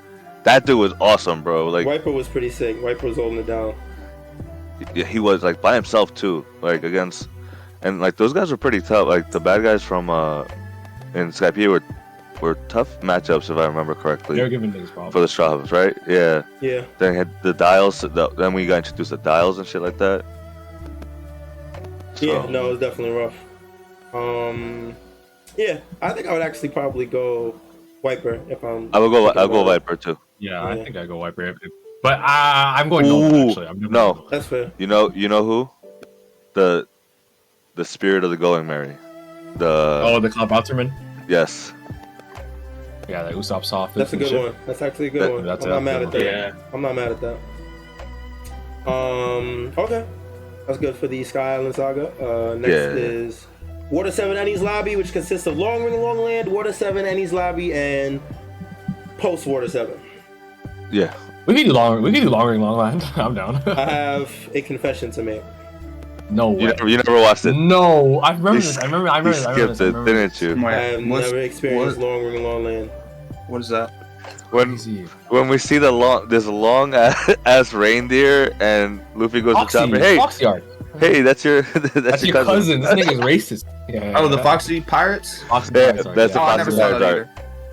that dude was awesome, bro. Like Wiper was pretty sick. Wiper was holding it down. Yeah, he was like by himself too, like against, and like those guys were pretty tough. Like the bad guys from in Skype were tough matchups if I remember correctly. They were giving things problems for the Strawhats, right? Yeah. Yeah. Then he had the dials. Then we got introduced to dials and shit like that. So. Yeah, no, it was definitely rough. Yeah, I think I would actually probably go Wiper if I'm. I'll go Viper too. Yeah, I think I go Wiper. But I'm going Nolan, actually. No, that's fair. You know who? The spirit of the Going Merry. The Cloud Bouterman? Yes. Yeah, the Usopp Soft. That's a good one. That's actually a good one. I'm not mad at that. Yeah. I'm not mad at that. Okay. That's good for the Sky Island Saga. Next is Water 7 Enies Lobby, which consists of Long Ring Long Land, Water 7 Enies Lobby, and Post Water 7. Yeah. We can do Long Ring Long Land. I'm down. I have a confession to make. No way. You never watched it? No, I remember this. I remember this. Skipped it, didn't you? I have never experienced Long Ring Long Land. What is that? When we see this long ass reindeer and Luffy goes to Chopper, hey, Foxy Art. Hey, that's your cousin. This nigga's racist. Yeah. Oh, the Foxy Pirates? That's the Foxy Pirates art.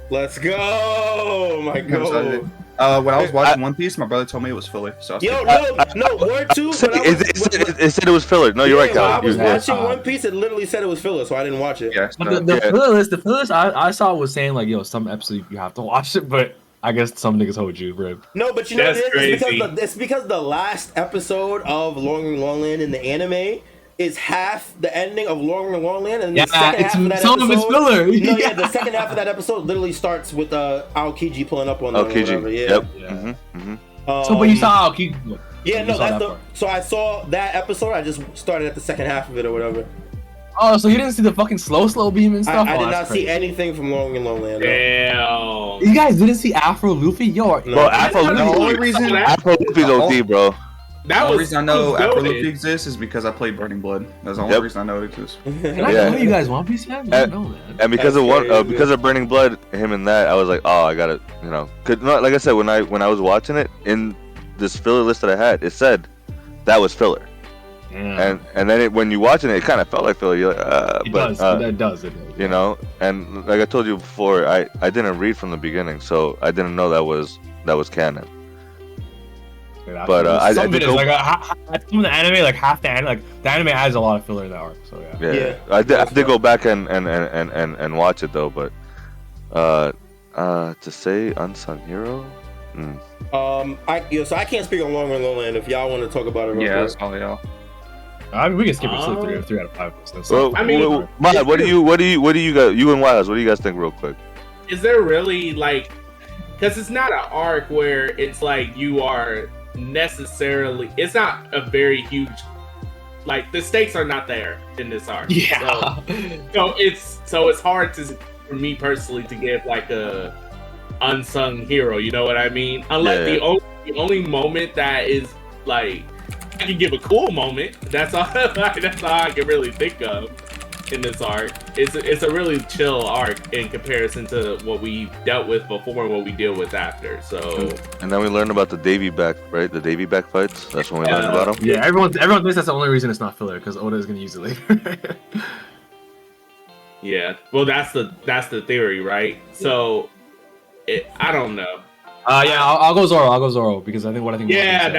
Let's go! Oh my god. When I was watching One Piece, my brother told me it was filler. So no, word two. It said it was filler. No, you're right, When I Cal. was watching One Piece, it literally said it was filler, so I didn't watch it. Yeah, the filler list I saw was saying like, yo, some episode you have to watch it, but I guess some niggas hold you, bro. No, but you know what it is? It's because the last episode of Long Ring Long Land in the anime is half the ending of Long Ring Long Land, and the second half of that some episode, of it's filler. No, the second half of that episode literally starts with Aokiji pulling up on them. Aokiji, yeah. Yep. So, but you saw Aokiji. Yeah, no, so I saw that episode. I just started at the second half of it or whatever. Oh, so you didn't see the fucking slow beam and stuff? I did not see anything from Long Ring Long Land. Damn. You guys didn't see Afro Luffy? Yo, bro, Afro Luffy's OD, bro. The only reason I know Afro Luffy exists is because I played Burning Blood. That's the only reason I know it exists. And I know you guys One Piece fans? I know, man. And because because of Burning Blood, him and that, I was like, oh, I gotta, cause like I said, when I was watching it in this filler list that I had, it said that was filler. Yeah. And then when you watching it kind of felt like filler. You're like, it does. And like I told you before, I didn't read from the beginning, so I didn't know that was canon. But I did go, some of the anime, like half the anime, like the anime adds a lot of filler in that arc. So yeah. I did go back and watch it though, but to say Unsung Hero. So I can't speak on Long Ring Long Land. If y'all want to talk about it, that's all y'all. I mean, we can skip it to 3 out of 5. So, I mean, Matt, what do you guys, you and YHuss, what do you guys think real quick? Is there really like, because it's not an arc where it's like you are necessarily, it's not a very huge, like the stakes are not there in this arc. Yeah. So it's hard for me personally to give like a unsung hero. You know what I mean? Unless the only moment that is like, I can give a cool moment. That's all. That's all I can really think of in this arc. It's a really chill arc in comparison to what we dealt with before and what we deal with after. So. And then we learned about the Davy back, right? The Davy back fights. That's when we learned about them. Yeah, everyone thinks that's the only reason it's not filler because Oda is gonna use it later. Yeah. Well, that's the theory, right? So, I don't know. I'll go Zoro. I'll go Zoro because I think. Yeah,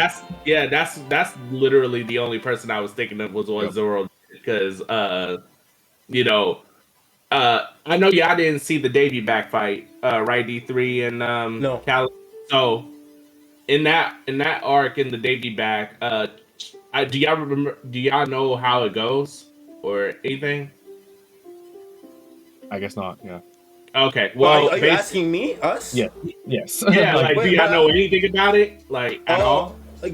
that's literally the only person I was thinking of was Zoro because you know, I know y'all didn't see the Davy back fight, right? D3 and no. Cal. So in that arc in the Davy back, do y'all remember? Do y'all know how it goes or anything? I guess not. Yeah. Okay. Well, are you asking me? Us? Yeah. Yes. Yeah. Like, do y'all know anything about it? Like at all? I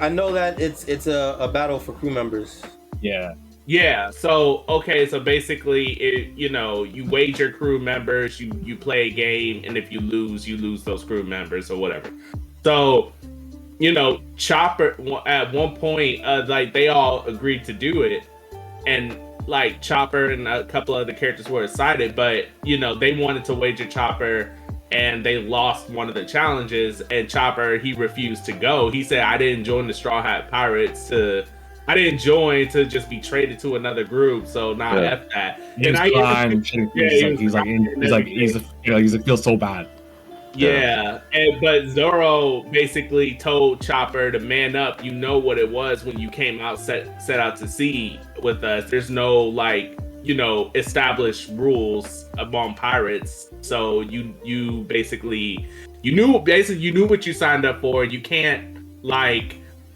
know that it's a battle for crew members. Yeah. Yeah. So so basically, you wager crew members, you play a game, and if you lose those crew members or whatever. So, Chopper at one point, like they all agreed to do it, and like Chopper and a couple other characters were excited, but they wanted to wager Chopper, and they lost one of the challenges. And Chopper, he refused to go. He said, "I didn't join the Straw Hat Pirates I didn't join to just be traded to another group. So now F that." He feels so bad. Yeah, but Zoro basically told Chopper to man up. You know what it was when you came out set out to sea with us. There's no established rules among pirates. So you knew what you signed up for. You can't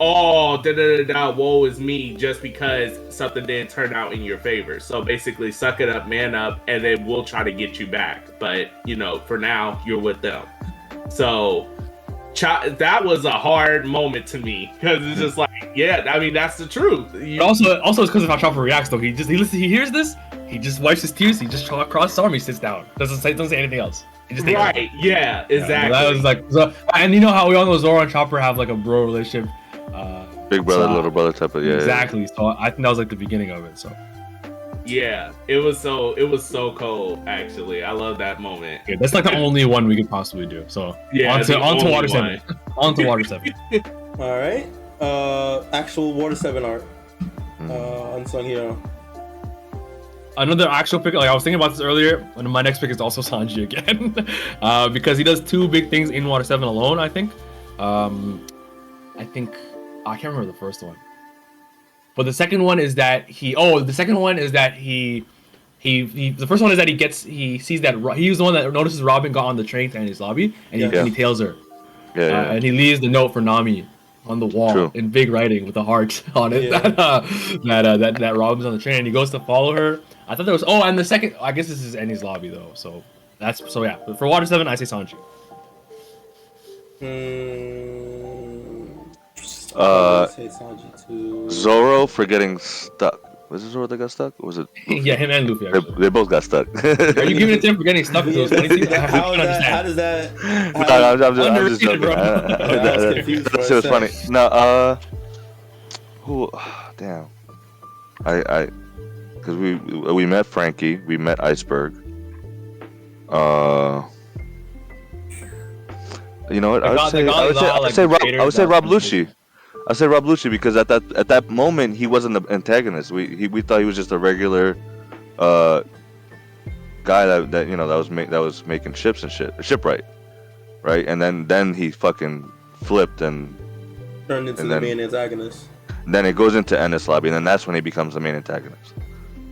woe is me just because something didn't turn out in your favor. So basically suck it up, man up, and then we'll try to get you back. But for now you're with them. So that was a hard moment to me because it's just like, I mean, that's the truth. Also it's because of how Chopper reacts though. He hears this, he just wipes his tears, he just crosses his arm, he sits down, doesn't say anything else. He just right, yeah, exactly. That was like, and how we all know Zoro and Chopper have like a bro relationship. Big brother, little brother type of exactly. So I think that was like the beginning of it. So it was so cold. Actually, I love that moment. Yeah, that's like the only one we could possibly do. So on to Water 7. On to Water 7. All right. Actual Water 7 art. Unsung Hero. Another actual pick. Like I was thinking about this earlier, and my next pick is also Sanji again, because he does two big things in Water 7 alone. I think. I can't remember the first one, but the second one is that the first one is that he sees that he was the one that notices Robin got on the train to Annie's lobby, and he tails her, and he leaves the note for Nami on the wall in big writing with a heart on it that Robin's on the train, and he goes to follow her. I thought there was and the second, I guess this is Annie's lobby though, so but for Water 7 I say Sanji. Zoro for getting stuck. Was it Zoro that got stuck? Or was it Luffy? Yeah, him and Luffy. They both got stuck. Are you giving it to him for getting stuck with those funny things? How does that? I'm just joking. That shit was funny. No, damn. Because we met Frankie, we met Iceberg. You know what? I would say Rob Lucci. I say Rob Lucci because at that moment he wasn't the antagonist. We thought he was just a regular guy that was making ships and shit, shipwright, right? And then he fucking flipped and turned into the main antagonist. Then it goes into Ennis lobby, and then that's when he becomes the main antagonist.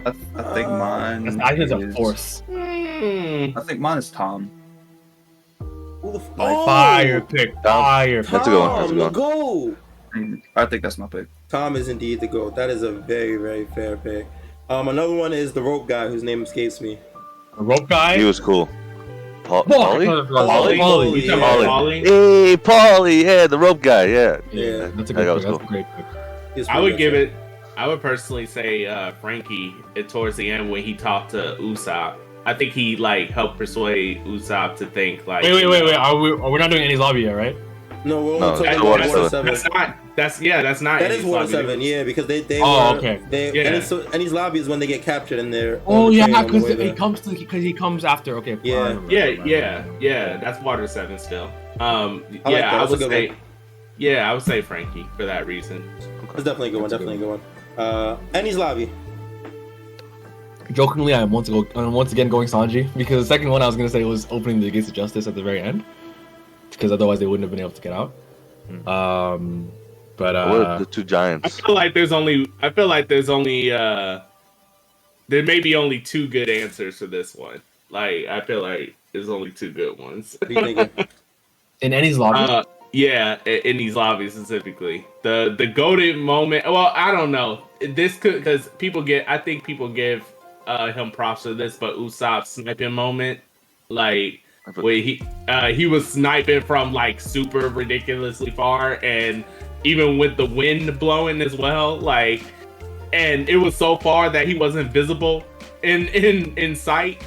I think mine. I think it's a force. I think mine is Tom. Fire pick. That's a good one. Go. I think that's my pick. Tom is indeed the GOAT. That is a very, very fair pick. Another one is the rope guy whose name escapes me. A rope guy. He was cool. Paulie? Paulie. You talking about Paulie? Hey, Paulie. Yeah, the rope guy. Yeah. Yeah. That's a good pick. That's a great pick. I would give it. I would personally say Frankie towards the end when he talked to Usopp. I think he like helped persuade Usopp to think like. Wait. Are we not doing any lobby yet, right? No, we're only talking Water about 7. That's not. That is Water 7, yeah, because they okay. Eni's lobby is when they get captured in there. Oh yeah, because he comes after. Okay. Yeah. That's Water 7 still. I would say Frankie for that reason. That's definitely a good one. Eni's lobby. Jokingly, I'm once again going Sanji because the second one I was gonna say was opening the gates of justice at the very end, because otherwise they wouldn't have been able to get out. What are the two giants? I feel like there's only there may be only two good answers for this one. Like I feel like there's only two good ones. What are you thinking? In Eni's lobby. Yeah, in these lobbies specifically, the golden moment. Well, I don't know. This could because I think people give him props for this, but Usopp's sniping moment, like where he was sniping from like super ridiculously far, and even with the wind blowing as well, like, and it was so far that he wasn't visible in sight.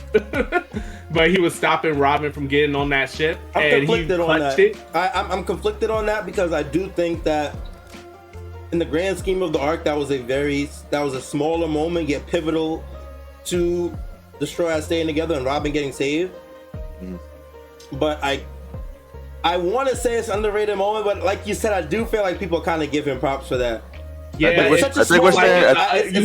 But he was stopping Robin from getting on that ship, and he punched it. I'm conflicted on that because I do think that in the grand scheme of the arc, that was a smaller moment yet pivotal to the Strawhat staying together and Robin getting saved. But I want to say it's an underrated moment, but like you said, I do feel like people kind of give him props for that. Yeah, you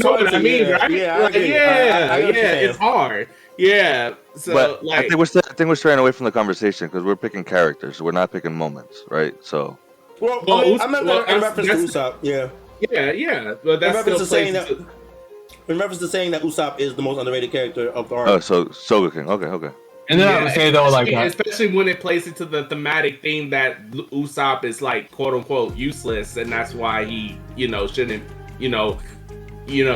know what I mean, right? It's hard. Yeah, so but like, I think we're straying away from the conversation because we're picking characters. We're not picking moments, right? So. I meant in reference to Usopp. Yeah. But that's in reference to saying that Usopp is the most underrated character of the arc. Oh, so Soga King. Okay. And then I would say though, like especially when it plays into the thematic theme that Usopp is like quote unquote useless, and that's why he shouldn't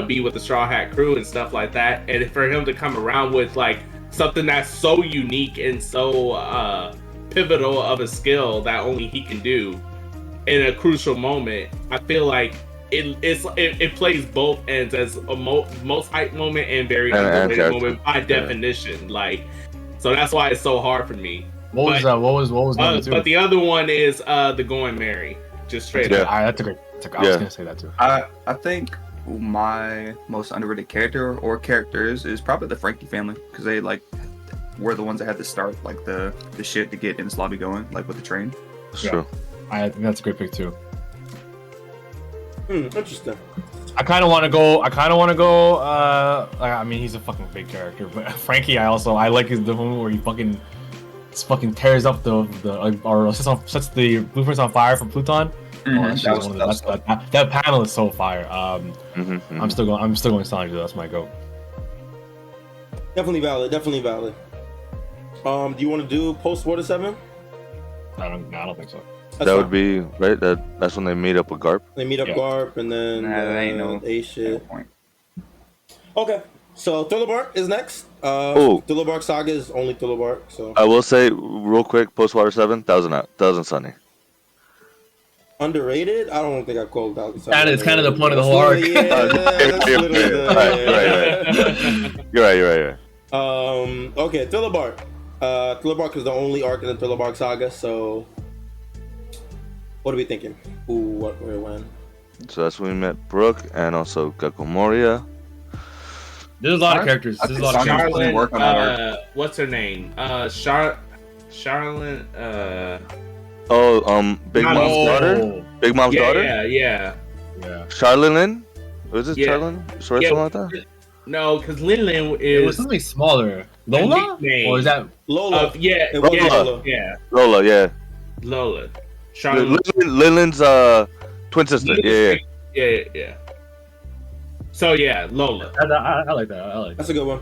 be with the Straw Hat crew and stuff like that. And for him to come around with like something that's so unique and so pivotal of a skill that only he can do in a crucial moment, I feel like it plays both ends as a most hype moment and very underrated moment by definition. Like, so that's why it's so hard for me. What was number two? But the other one is the Going Merry, just straight up. That's a great. I was gonna say that too. I think my most underrated character or characters is probably the Frankie family, because they like were the ones that had to start like the shit to get Eni's lobby going, like with the train. True. I think that's a great pick too. Interesting. I kind of want to go. I mean, he's a fucking big character, but Frankie, I like the moment where he fucking tears up or sets the blueprints on fire from Pluton. That panel is so fire. I'm still going Sanji. That's my go. Definitely valid. Do you want to do post Water 7? I don't think so. That would be right. That's when they meet up with Garp. They meet up Garp, and then that ain't no shit. Point. Okay, so Thriller Bark is next. Thriller Bark Saga is only Thriller Bark. So I will say real quick, post Water 7, that wasn't Sunny. Underrated? I don't think I called that. That is kind of the point of the whole arc. Right. You're right. Okay, Thriller Bark. Thriller Bark is the only arc in the Thriller Bark Saga. So, what are we thinking? Who, what, where, when? So that's when we met Brooke and also Gekko Moria. There's a lot of characters. Charlotte, what's her name? Charlotte. Big Mom's daughter. Big Mom's daughter. Yeah. Charlene. Was it Charlene? Something like that. No, because Lin is. It was something smaller. Lola? Or is that Lola? Lola. Lin's twin sister. Yeah. So yeah, Lola. I like that. That's a good one.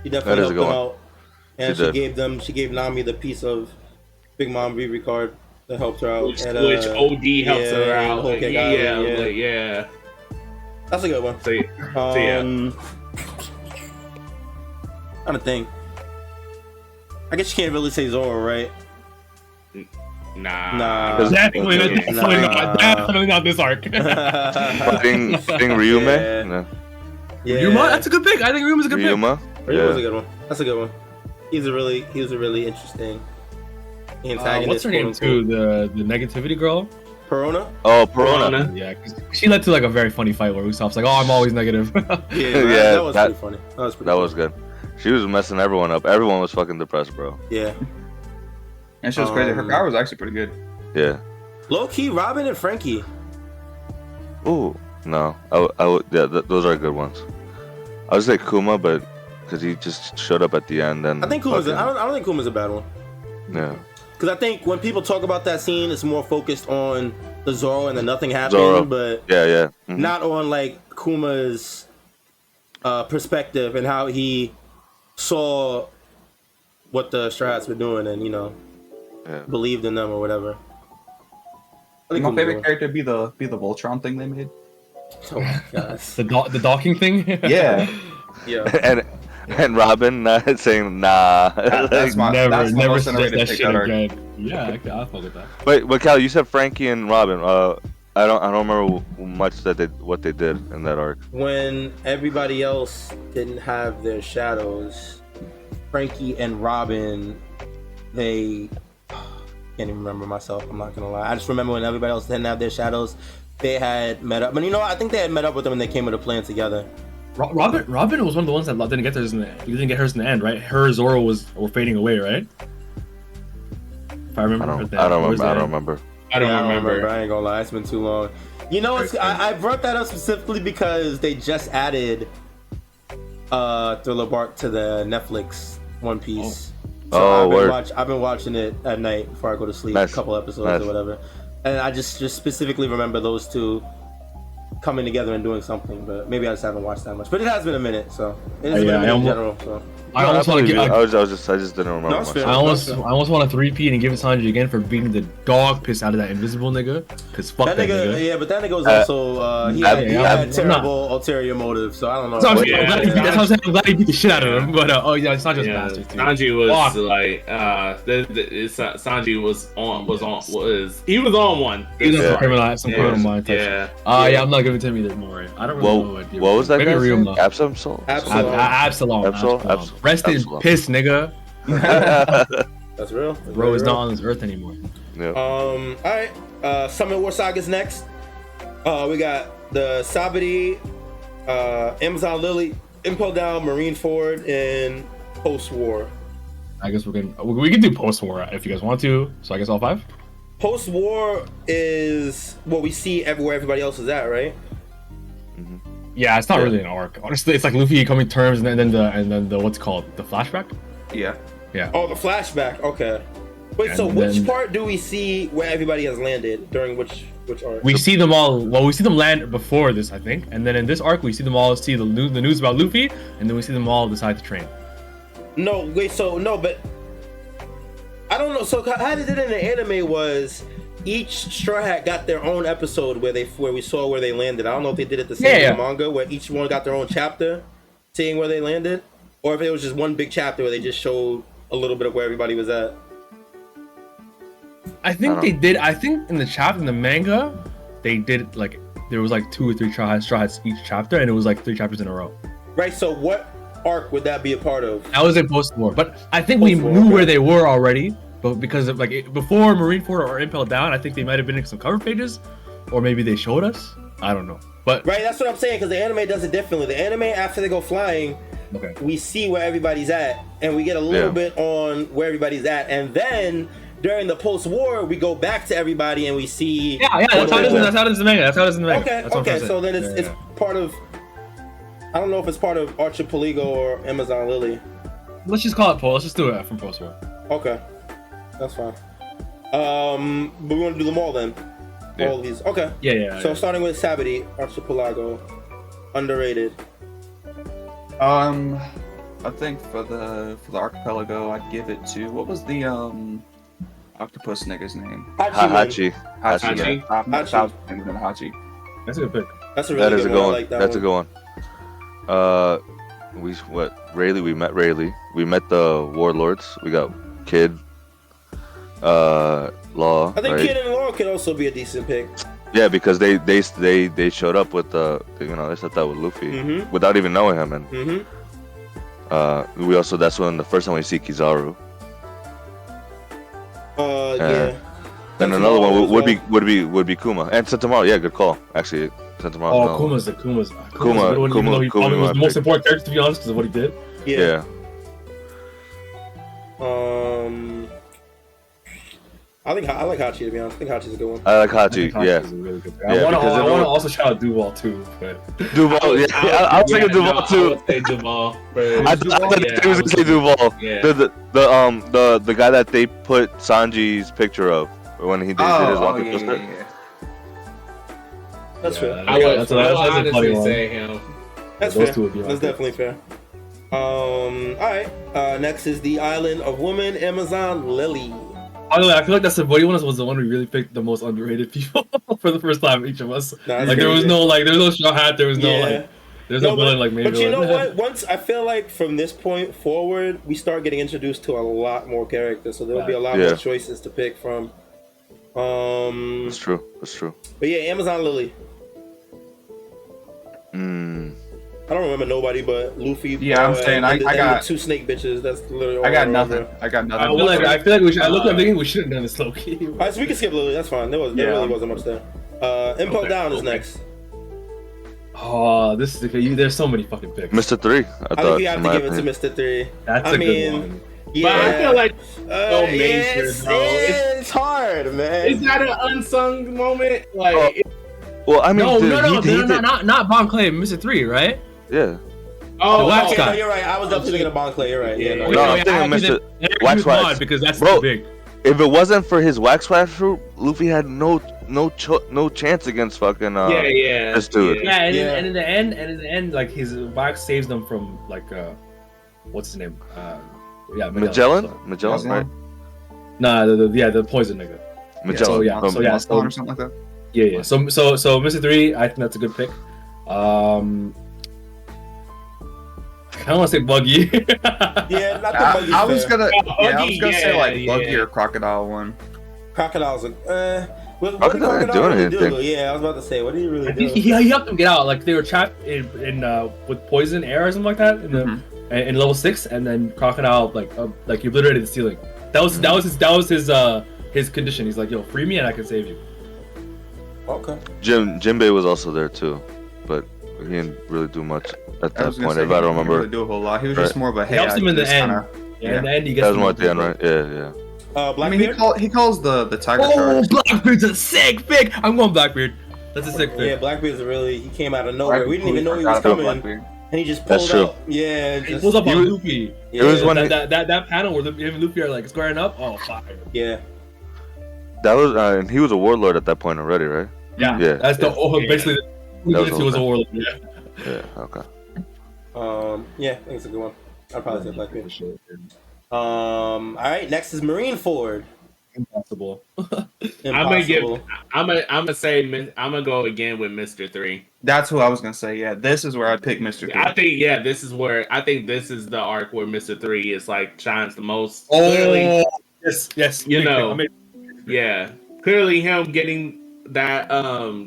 He definitely helped them out, and she gave Nami the piece of Big Mom Riri card that helped her out, which OD helps her out. Yeah. That's a good one. So yeah. Trying to think. I guess you can't really say Zoro, right? Nah. Definitely, Nah. definitely not this arc. Thing Ryume? Yeah. No. Yeah. Ryuma, that's a good pick. I think Ryuma's a good pick. Ryuma? Ryuma's a Yeah. good one. That's a good one. He was a really interesting antagonist. What's her name too? The negativity girl. Perona? Oh, Perona. Yeah, 'cause she led to like a very funny fight where Usopp's like, "Oh, I'm always negative." Yeah, that was pretty funny. That was good. She was messing everyone up. Everyone was fucking depressed, bro. Yeah. And she was crazy. Her power was actually pretty good. Yeah. Low key, Robin and Frankie. Ooh, no. Those are good ones. I would say Kuma, but because he just showed up at the end and. I think Kuma's. I don't think Kuma's a bad one. Yeah. Because I think when people talk about that scene, it's more focused on the Zoro and the nothing happened, Zoro. but Yeah. not on like Kuma's perspective and how he saw what the Strawhats were doing and believed in them or whatever. I think My Kuma's favorite good. character be the Voltron thing they made. Oh my gosh. the docking thing. Yeah. Yeah. and Robin not saying nah. That's my never most suggest underrated that pick shit ever. again. Yeah, I'll fuck with that. Wait, but Cal, you said Frankie and Robin. I don't remember much what they did in that arc. When everybody else didn't have their shadows, Frankie and Robin, they can't even remember myself. I'm not gonna lie. I just remember when everybody else didn't have their shadows, they had met up. But I think they had met up with them and they came with a plan together. Robin was one of the ones that didn't get hers in the. You didn't get hers in the end, right? Her Zoro were fading away, right? If I remember. I don't remember. I don't remember. I ain't gonna lie. It's been too long. I brought that up specifically because they just added Thriller Bark to the Netflix One Piece. I've been watching it at night before I go to sleep. Nice. A couple episodes or whatever. And I just specifically remember those two coming together and doing something, but maybe I just haven't watched that much. But it has been a minute, so it has been a minute in general. So I almost want to give. I just didn't remember. No, it's fair. I almost want to 3P and give it Sanji again for beating the dog piss out of that invisible nigga. Cause fuck that nigga. Yeah, but that nigga was also he had terrible ulterior motive. So I don't know. Sanji, that's what I'm saying. I'm glad he beat the shit out of him. But Sanji's a bastard too. Sanji was like Sanji was on one. He was on criminal mind. Yeah. I'm not giving Timmy that more. I don't really know what was that maybe guy's name? Ryuma. Absalom. Absalom. Rest in piss, nigga. That's real. Bro is not on this earth anymore. Yeah. All right. Summit War Saga's next. We got the Sabati, Amazon Lily, Impel Down, Marineford, and Post War. I guess we can do post war if you guys want to. So I guess all 5. Post War is what we see everywhere everybody else is at, right? Yeah, it's not really an arc. Honestly, it's like Luffy coming to terms and then the what's it called, the flashback. Yeah. Oh, the flashback. Okay. Wait, And so which then- part do we see where everybody has landed during which arc? We see them all. Well, we see them land before this, I think, and then in this arc we see them all see the news about Luffy, and then we see them all decide to train. No, wait. So no, but I don't know. So how they did it in the anime was each Straw Hat got their own episode where we saw where they landed. I don't know if they did it the same in the manga where each one got their own chapter, seeing where they landed, or if it was just one big chapter where they just showed a little bit of where everybody was at. I think they did. I think in the manga, they did like there was like 2 or 3 Straw Hats each chapter, and it was like 3 chapters in a row. Right. So what arc would that be a part of? That was a post-war, but I think we knew where they were already. But because of before Marineford or Impel Down, I think they might have been in some cover pages, or maybe they showed us. I don't know. But right, that's what I'm saying because the anime does it differently. The anime after they go flying, we see where everybody's at, and we get a little bit on where everybody's at, and then during the post-war, we go back to everybody and we see. Yeah, that's how it is in the manga. Okay. So then it's part of. I don't know if it's part of Archipelago or Amazon Lily. Let's just call it post. Let's just do it from post-war. Okay, that's fine. But we want to do them all then. Yeah. All of these. Okay. Yeah. So starting with Sabati, Archipelago, underrated. I think for the Archipelago, I'd give it to what was the octopus nigga's name? Hachi. Hachi. Hachi. Hachi. That's a good pick. That's a really good one. I like that That's one. a good one. Rayleigh? We met Rayleigh. We met the warlords. We got Kid, Law. I think right? Kid and Law could also be a decent pick. Yeah, because they showed up with they set that with Luffy without even knowing him, and we also that's when the first time we see Kizaru. Yeah. And another one would be Kuma and Sentomaru. Yeah, good call. Actually, Sentomaru. Oh, Kuma's Kuma was the most important character, to be honest, because of what he did. Yeah. I like Hachi, to be honest. I think Hachi's a good one. I like Hachi. Yeah. A really good I want to also shout out Duval too, but Duval. Yeah, I'll take a Duval too. I would say Duval. I thought he was gonna say Duval. Yeah. The guy that they put Sanji's picture of when he did his one poster. That's fair. I would that's a funny honestly one. say him. That's Those fair. two would be That's definitely fair. Alright. Next is the Island of Woman, Amazon Lily. By the way, I feel like that Savoy one was the one we really picked the most underrated people for the first time, each of us. Nah, like there was no Strawhat, there was no villain like maybe. But you know what? Once I feel like from this point forward, we start getting introduced to a lot more characters, so there'll be a lot more choices to pick from. That's true. But yeah, Amazon Lily. I don't remember nobody but Luffy. Yeah, I'm saying I got the two snake bitches. That's literally all I got I nothing. remember. I got nothing. I feel like we should. I looked up thinking we should have done this low key. Alright, so we can skip Lily. That's fine. There really wasn't much there. Impel Down is next. Oh, this is there's so many fucking picks. Mr. 3. I think you have to give it to Mr. 3. That's a good one. Yeah, But I feel like so major, bro. It's hard, man. Is that an unsung moment? Like, well, I mean, not Bon Clay, Mr. 3, right? Yeah. oh, Wax Okay, guy. no, you're right. I was definitely thinking of Bon Clay. You're right. Yeah, no, No, you're I'm right. thinking Mr. Wax because that's Bro, too big. If it wasn't for his wax fruit, Luffy had no chance against fucking this dude. Yeah, and in the end, like his wax saves them from like what's his name? Magellan, right? Nah, the poison nigga. Magellan. So or something like that. Yeah. So Mr. 3, I think that's a good pick. I don't want to say Buggy. Yeah, not the Buggy. I was gonna say like yeah. Buggy or Crocodile one. Crocodile's what did Crocodile ain't doing really do? anything. Yeah, I was about to say, what did he really do? He helped them get out. Like they were trapped in with poison air or something like that in level 6, and then Crocodile like he obliterated the ceiling. That was his condition. He's like, yo, free me and I can save you. Okay. Jinbei was also there too, but he didn't really do much at that point. If I don't remember, really do a whole lot. He was just more of a He helps him in the end. In the end, he gets. that was more at the end, right? Yeah. Blackbeard? I mean, he calls the tiger Oh, shark. Blackbeard's a sick pick. I'm going Blackbeard. That's a sick pick. Yeah, Blackbeard's he came out of nowhere. We didn't even know he was Forgot about coming, Blackbeard. and he just That's pulled true. up. Yeah, He pulls up on Luffy. Yeah, It was when that panel where him and Luffy are like squaring up. Oh, fire. yeah. that was and he was a warlord at that point already, right? Yeah. Yeah. That's basically That was he was a warlord. Yeah. Yeah. Okay. Yeah, I think it's a good one. I'd probably say Blackbeard. All right, next is Marineford. Impossible. I'm gonna go again with Mr. 3. That's who I was gonna say. Yeah, this is where I'd pick Mr. 3. I think this is the arc where Mr. 3 is like shines the most. Oh, Clearly, yes. you know, yeah. Clearly, him getting that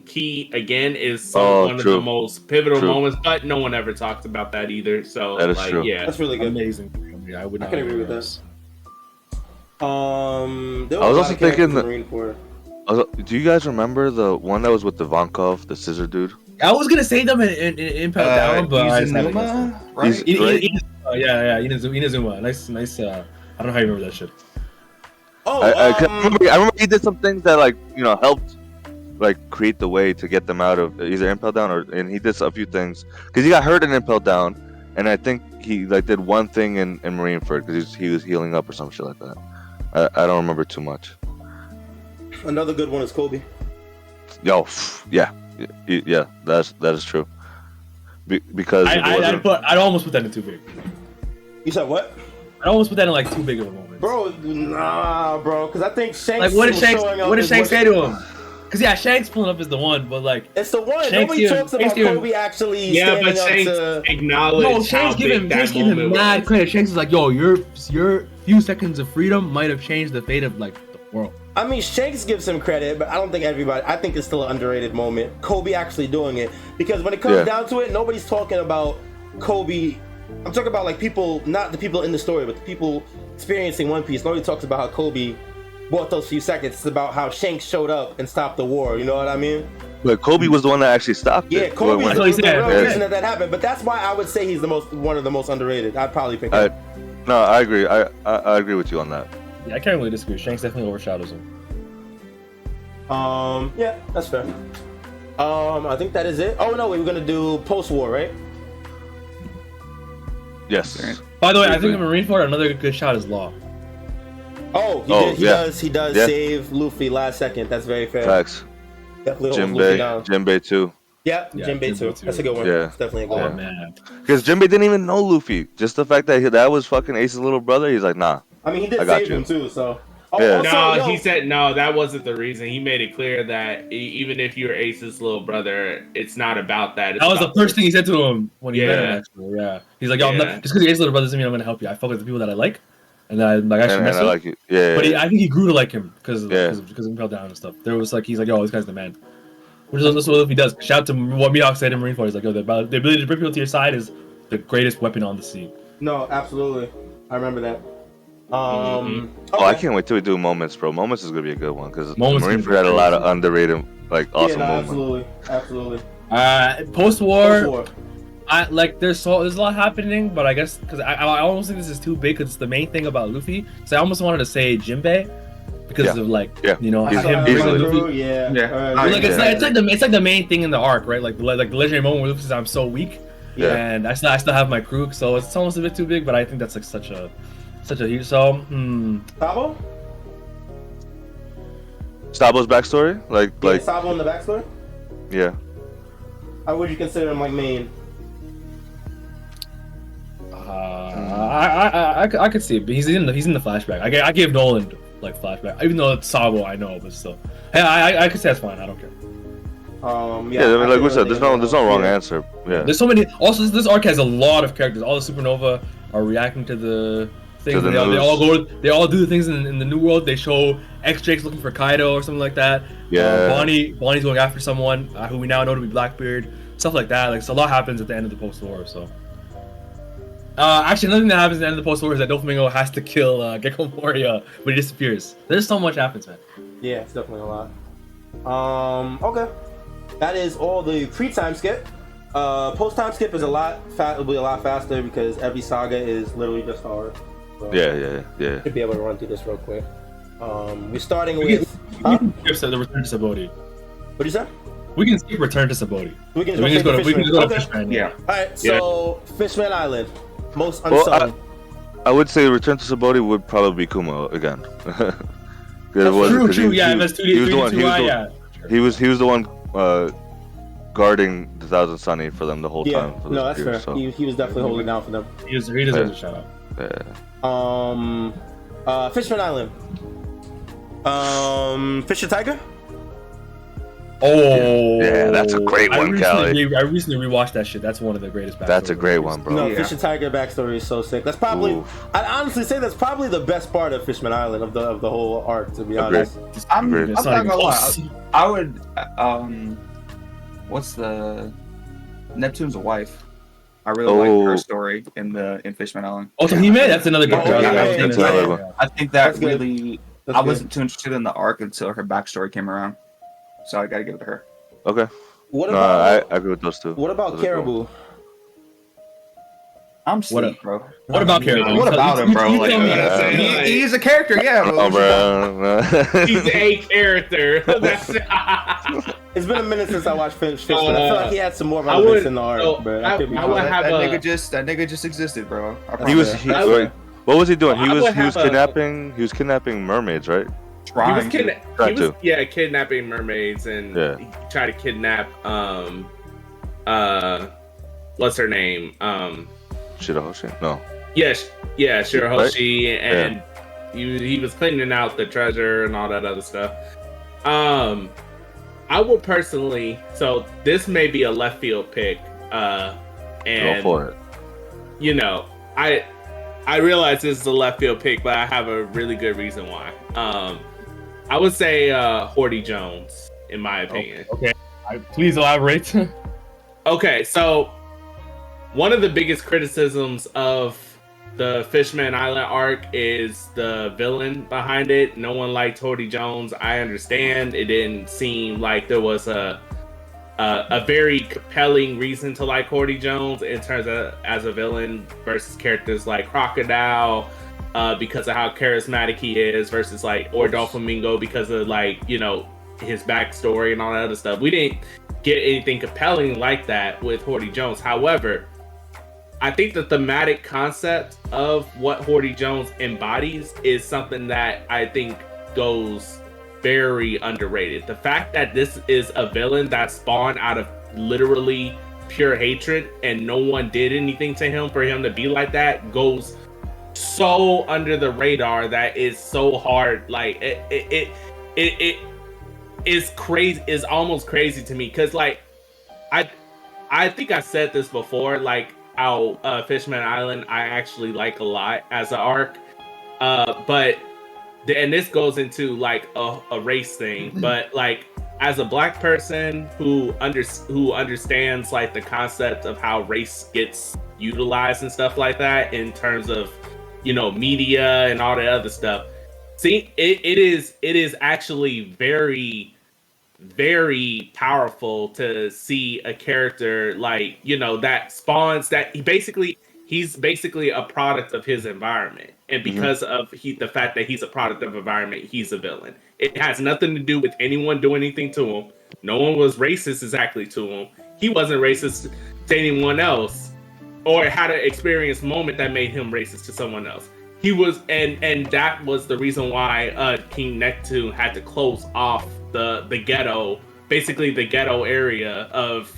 key again is one of the most pivotal moments, but no one ever talks about that either. So that is true. Yeah, That's really good. Amazing. Yeah, I can agree with that. I was also thinking do you guys remember the one that was with the Ivankov, the scissor dude? I was gonna say them in Impel Down, but I decided against them. right? Inazuma. Nice. I don't know how you remember that shit. I remember he did some things that helped create the way to get them out of either Impel Down and he did a few things because he got hurt in Impel Down, and I think he did one thing in Marineford because he was healing up or some shit like that. I don't remember too much. Another good one is Kobe. Yo, yeah, that is true. Because I'd almost put that in too big. You said what? I'd almost put that in like too big of a moment. Bro, nah, bro, because I think Shanks. Like, what did Shanks say to him? Because yeah, Shanks pulling up is the one, but like It's the one. Shanks Nobody give- talks about Shanks give him- Kobe actually Yeah, standing but up Shanks to. acknowledged no, how Shanks give big him that him moment mad was. credit. Shanks is like, yo, your few seconds of freedom might have changed the fate of like the world. I mean, Shanks gives him credit, but I don't think everybody. I think it's still an underrated moment. Kobe actually doing it, because when it comes Yeah. down to it, nobody's talking about Kobe. I'm talking about like people, not the people in the story, but the people experiencing One Piece. Nobody talks about how Kobe bought those few seconds. It's about how Shanks showed up and stopped the war. You know what I mean? But Kobe was the one that actually stopped Yeah, it. Kobe's When- the That's what he real said. reason that happened. But that's why I would say he's one of the most underrated. I'd probably pick him. No, I agree. I agree with you on that. Yeah, I can't really disagree. Shanks definitely overshadows him. Yeah, that's fair. I think that is it. Oh no, we were gonna do post-war, right? Yes. By the way, I think in Marineford, another good shot is Law. Oh, he does Yeah. save Luffy last second. That's very fair. Facts. Definitely holds Luffy down. Jinbei too. Yep, Yeah, Jinbei too. Jinbei too. That's a good one. Yeah. It's definitely a good Oh one. man, Because Jinbei didn't even know Luffy. Just the fact that that was fucking Ace's little brother, he's like, nah. I mean, he did I got save you. him too, so. Oh, Yeah. also, No, yo, he said no. That wasn't the reason. He made it clear that even if you're Ace's little brother, it's not about that. It's that was the about first thing he said to him when he met him. Yeah. Actually, yeah, he's like, yo, I'm not, Yeah. just because you're Ace's little brother doesn't mean I'm gonna help you. I fuck with the people that I like, and that I actually And mess I with. like it. Yeah. But I think he grew to like him because Yeah. because he fell down and stuff. There was like he's like, yo, this guy's the man. Which is what Luffy does. Shout out to what Mihawk said in Marineford. He's like, yo, the ability to bring people to your side is the greatest weapon on the sea. No, absolutely. I remember that. Oh, I can't wait till we do Moments, bro. Moments is gonna be a good one because Moments is Marineford had a lot of underrated, like, awesome Yeah, no, moments. absolutely. Post-war, Post-war. I like there's a lot happening, but I guess because I almost think this is too big because it's the main thing about Luffy. So I almost wanted to say Jinbei because Yeah. of like Yeah. you know He's- him he's bringing like- Luffy. Yeah. Yeah. Alright. Like it's like the main thing in the arc, right? Like the legendary moment where Luffy says I'm so weak, Yeah. and I still have my crew, so it's almost a bit too big. But I think that's like such a huge. So Sabo? Stabo's backstory, like, Sabo in the backstory? yeah. How would you consider him like main? I could see it, but he's in the flashback. I gave Nolan like flashback, even though it's Sabo, I know, but still. Hey, I could say that's fine. I don't care. Yeah, I mean, like we said, there's no wrong answer. Yeah. There's so many. Also, this arc has a lot of characters. All the supernova are reacting to the things. the They news. all go. They all do the things in the new world. They show X-Drake's looking for Kaido or something like that. Yeah. Bonnie's going after someone who we now know to be Blackbeard. Stuff like that. Like, so a lot happens at the end of the post-war. So. Actually, another thing that happens at the end of the post-war is that Doflamingo has to kill Gekko Moria, but he disappears. There's so much happens, man. Yeah, it's definitely a lot. Okay. That is all the pre-time skip. Post-time skip is will be a lot faster because every saga is literally just hard. So Yeah. Should be able to run through this real quick. We're starting We with. can skip the return to Saboti. What'd you say? We can skip return to Saboti. We can We just can go just go to Okay. Fishman. Yeah. All right. So Fishman Island, most Well, unsung. I would say Return to Saboti would probably be Kuma again. True. Yeah, MS2D. He was the one. Yeah. He was the one guarding the Thousand Sunny for them the whole Yeah. time. For No, this that's fair. so, He was definitely holding down for them. He deserves a shout out. yeah. Fishman Island. Fisher Tiger. Oh, Yeah, that's a great one, Callie. I recently rewatched that shit. That's one of the greatest. That's a backstories. great one, bro. No, Yeah. Fisher Tiger backstory is so sick. That's probably. Oof. I'd honestly say that's probably the best part of Fishman Island of the whole arc. To be Agreed. honest. I'm Agreed. It's not not even gonna lie. close. I would. What's the Neptune's wife? I really like her story in Fishman Island. Also, he made that's another good. Oh, yeah, that's another one. I think that That's good. really. That's I good. wasn't too interested in the arc until her backstory came around, so I gotta give it to her. Okay. What No, about I agree with those two. what about Those are cool. Caribou? I'm What sleep, bro. What about Caribou? What about him, bro? You Like, tell me. Yeah. he's a character, yeah. But Oh, bro. He's a character. That's It's been a minute since I watched Fishman. I feel like he had some more I relevance would- in the arc, so, but I- I could be I wrong. would have that a- nigga just existed, bro. He was. Yeah. Wait, what was he doing? I He would was have a- kidnapping. He was kidnapping mermaids, right? he trying was, to. kidnapping mermaids and Yeah. he tried to kidnap what's her name? Shirahoshi? No. Shirahoshi, and he was cleaning out the treasure and all that other stuff. I will personally. So this may be a left field pick. And Go for it. you know, I realize this is a left field pick, but I have a really good reason why. I would say Horty Jones, in my opinion. Okay. Please elaborate. Okay, so one of the biggest criticisms of the Fishman Island arc is the villain behind it. No one liked Horty Jones. I understand. It didn't seem like there was a very compelling reason to like Horty Jones in terms of as a villain versus characters like Crocodile, because of how charismatic he is, versus like or Doflamingo because of like, you know, his backstory and all that other stuff. We didn't get anything compelling like that with Horty Jones. However, I think the thematic concept of what Horty Jones embodies is something that I think goes very underrated. The fact that this is a villain that spawned out of literally pure hatred and no one did anything to him for him to be like that goes so under the radar that is so hard. Like it is crazy, is almost crazy to me, because like I think I said this before, like how Fishman Island I actually like a lot as an arc, but and this goes into like a race thing, but like as a black person who understands like the concept of how race gets utilized and stuff like that in terms of, you know, media and all that other stuff. See, it is actually very, very powerful to see a character like, you know, that spawns that he's basically a product of his environment, and because of the fact that he's a product of environment, he's a villain. It has nothing to do with anyone doing anything to him. No one was racist exactly to him. He wasn't racist to anyone else, or had an experience moment that made him racist to someone else. He was, and that was the reason why King Neptune had to close off the ghetto, basically the ghetto area of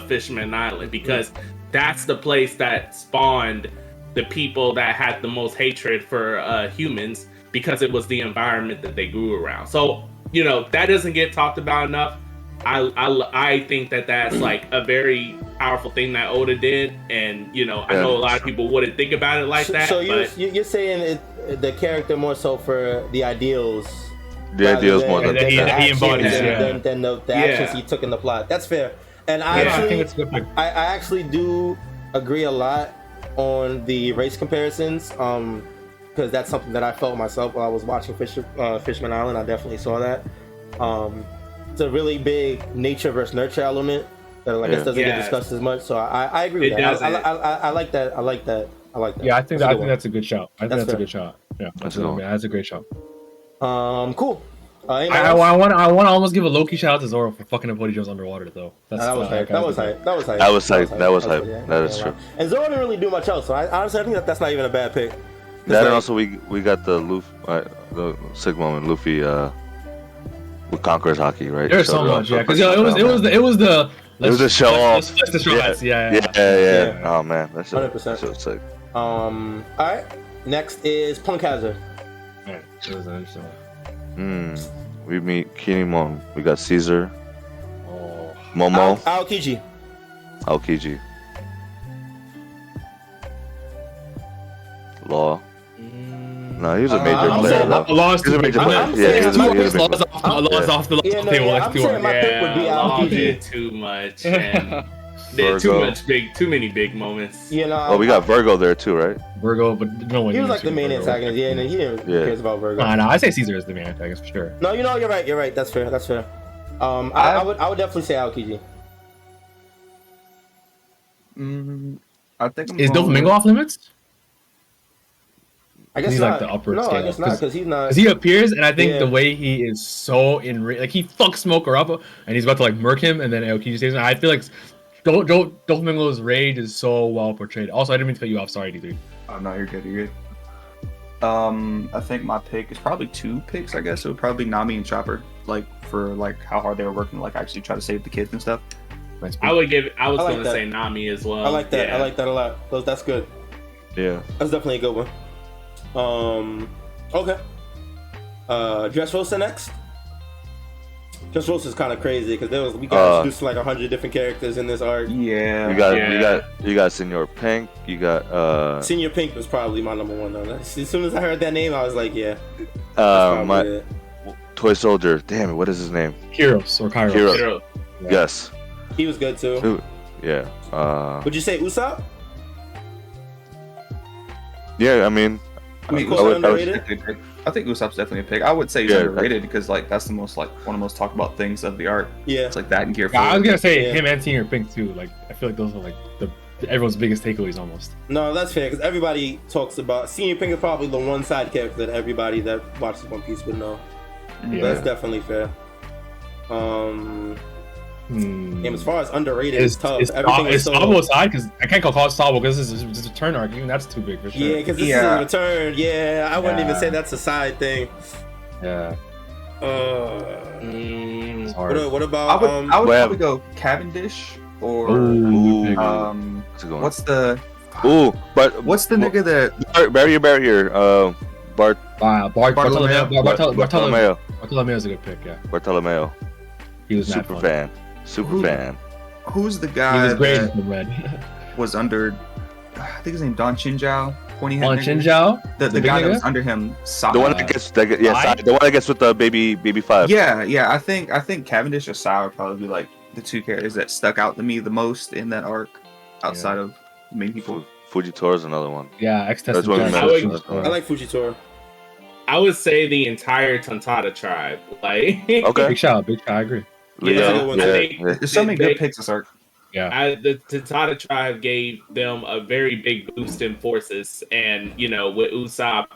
Fishman Island, because that's the place that spawned the people that had the most hatred for humans, because it was the environment that they grew around. So, you know, that doesn't get talked about enough. I think that's like a very powerful thing that Oda did, and you know, I know a lot of people wouldn't think about it like that. So you're saying the character more so for the ideals. The ideals more than he embodies than the actions he took in the plot. That's fair. And I think it's good. I actually do agree a lot on the race comparisons, because that's something that I felt myself while I was watching Fishman Island. I definitely saw that. It's a really big nature versus nurture element that I guess doesn't get discussed as much. So I agree with that. I like that. I like that. Yeah, I think that's a good shout. I think that's a good shot. Yeah, that's a great shot. Cool. I want to almost give a low-key shout out to Zoro for fucking up Horty Jones underwater though. That was hype. That was hype. That is true. And Zoro didn't really do much else, so I think that's not even a bad pick. That, and also we got the Luffy, the sick moment. Luffy with Conqueror's Haki, right? There's so much, because it was the show off. The Strawhats, yeah. Oh man, that's 100%. sick. All right. Next is Punk Hazard. All right, that was an interesting one. We meet Kinemon. We got Caesar. Momo. Aokiji. Law. No, he was a major player. Law's a major player. Law's off the table. I'm saying my pick would be Aokiji. Too much. Too many big moments. You know. Oh, we got Virgo there too, right? Virgo, but no one. He was like the main antagonist. Yeah, and he didn't cares about Virgo. No, I say Caesar is the main antagonist for sure. No, you know, you're right. That's fair. I would definitely say Aokiji. I think is Doflamingo off limits? I guess he's not. like the upper No, scale. I guess not, because he's not. Because he appears, and I think the way he is so like he fucks Smoker up, and he's about to like murk him, and then Aokiji saves him. I feel like Doflamingo's rage is so well portrayed. Also, I didn't mean to cut you off. Sorry, D3. Oh no, you're good. I think my pick is probably two picks. I guess it would probably be Nami and Chopper, like for like how hard they were working, like actually try to save the kids and stuff. I was going to say Nami as well. I like that. Yeah. I like that a lot. That's good. Yeah, that's definitely a good one. Okay. Dressrosa next. Dressrosa is kind of crazy because we got introduced to like 100 different characters in this arc. Yeah. You got Senor Pink. You got Senior Pink was probably my number one though. As soon as I heard that name, I was like, yeah. my Toy Soldier. Damn it, what is his name? Heroes or Kairos. Hero. Yeah. Yes. He was good too. Yeah. Would you say Usopp? Yeah, I mean, I mean, I think Usopp's definitely a pick. I would say he's underrated because like that's the most like one of the most talked about things of the arc. Yeah, it's like that and Gear 4. Yeah, I was gonna say him and Senior Pink too. Like I feel like those are like everyone's biggest takeaways almost. No, that's fair because everybody talks about Senior Pink is probably the one side character that everybody that watches One Piece would know. Yeah. That's definitely fair. And as far as underrated, it's tough. It's almost side because I can't call it Sabo because this is a turn arc. Even that's too big for sure. Yeah, because this is a return. Yeah, I wouldn't even say that's a side thing. Yeah. What about? I would probably go Cavendish or what's the? What's the nigga that? Barrier. Bartolomeo is a good pick. Yeah. Bartolomeo. He was super fan. Fan. Who's the guy that was under? I think his name Don Chinjao. Pointy head. Don Chinjao. The guy that was under him. The one that gets the one that gets with the baby 5. Yeah. I think Cavendish or Sao would probably be like the two characters that stuck out to me the most in that arc, outside of the main people. Fujitora another one. Yeah, I like Fujitora. I would say the entire Tontada tribe. Like, okay, big shout, I agree. There's so many good picks this arc. Yeah, the Tontada tribe gave them a very big boost in forces, and with Usopp,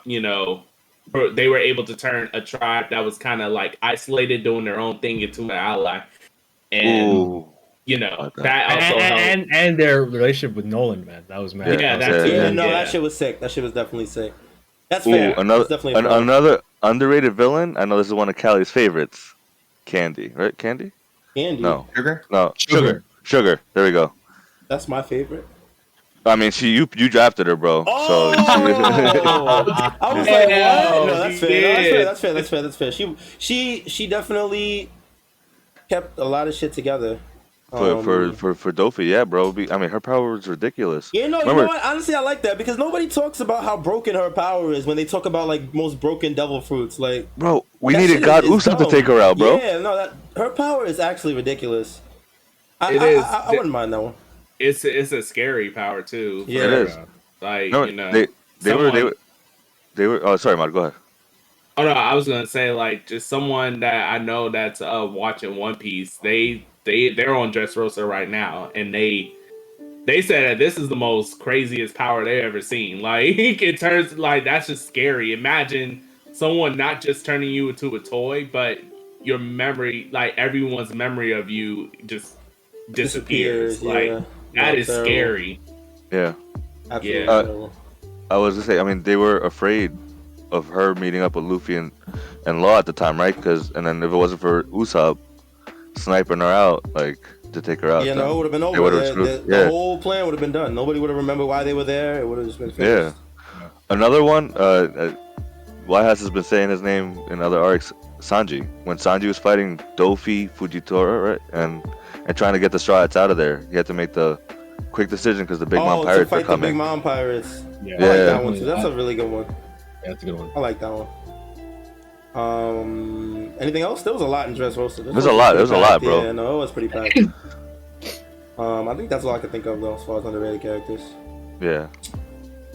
they were able to turn a tribe that was kind of like isolated, doing their own thing, into an ally, and that also helped. And their relationship with Nolan, man, that was mad. That shit was sick. That shit was definitely sick. That's fair. Another underrated villain. I know this is one of Callie's favorites. Candy, right? Candy? No. Sugar? No. Sugar. There we go. That's my favorite. I mean, you drafted her, bro. Oh! So I was like, what? No, that's fair. She definitely kept a lot of shit together. For Dofi, yeah, bro. I mean, her power is ridiculous. Yeah, no, you know what? Honestly, I like that because nobody talks about how broken her power is when they talk about like most broken devil fruits. Like, bro, we needed God Usopp to take her out, bro. Yeah, no, her power is actually ridiculous. I wouldn't mind that one. It's a scary power too. Yeah, it is. Like they were. Oh, sorry, Matt. Go ahead. Oh no, I was gonna say like just someone that I know that's watching One Piece. They're on Dressrosa right now, and they said that this is the most craziest power they've ever seen. Like it turns like that's just scary. Imagine someone not just turning you into a toy, but your memory, like everyone's memory of you, just disappears. Like that is scary. Yeah. Absolutely. I was gonna say, I mean, they were afraid of her meeting up with Luffy and Law at the time, right? And then if it wasn't for Usopp sniping her out, like to take her out, it would have been over. The whole plan would have been done. Nobody would have remembered why they were there. It would have just been finished. Yeah. Another one, YHuss has been saying his name in other arcs. Sanji. When Sanji was fighting Dofi, Fujitora, right, and trying to get the Strawhats out of there, he had to make the quick decision because the Big Mom Pirates were coming. The Big Mom Pirates. Yeah. I like that one too. That's a really good one. Yeah, that's a good one. I like that one. Anything else? There was a lot in Dressrosa. There's a lot, bro. Yeah, no, it was pretty packed. I think that's all I can think of though, as far as underrated characters. Yeah.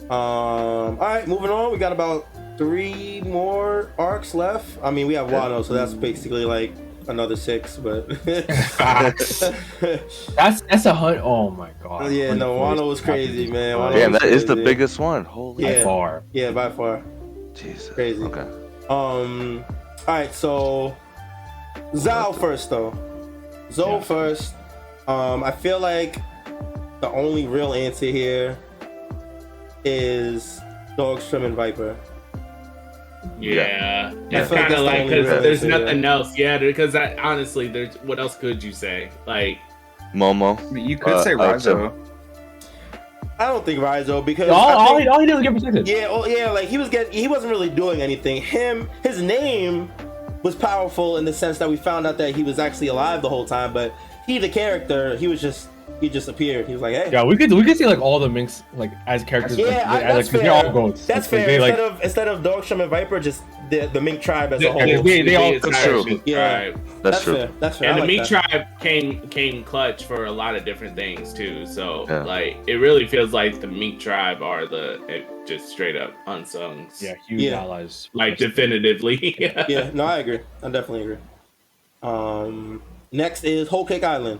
All right, moving on. We got about 3 more arcs left. I mean, we have Wano, so that's basically like another 6. But that's a hunt. Oh my god. Yeah, no, Wano was crazy, man. Damn, that is the biggest one. Holy. By far. Yeah, by far. Jesus. Crazy. Okay. All right, so Zao first though. First. I feel like the only real answer here is Dog, Shrimp, and Viper. Yeah, it's kind of like because there's nothing else. Yeah, because honestly, what else could you say? Like Momo. I mean, you could say Raizo. I don't think Raizo because all he did was get protected. Yeah, like he wasn't really doing anything. His name was powerful in the sense that we found out that he was actually alive the whole time, but he, the character, he just appeared. He was like, hey. Yeah, we could see like all the minks like as characters. Yeah, like, that's they're all goats. That's like, fair. They, Instead of Dogstrom and Viper, just the Mink tribe as a whole. they all. That's true. Yeah, That's true. fair. That's fair. And I the like Meat that. Tribe came clutch for a lot of different things too. So Yeah. like it really feels like the Meat Tribe are just straight up unsungs. Yeah, huge Yeah. allies. Like definitively. Yeah, no, I agree. I definitely agree. Next is Whole Cake Island.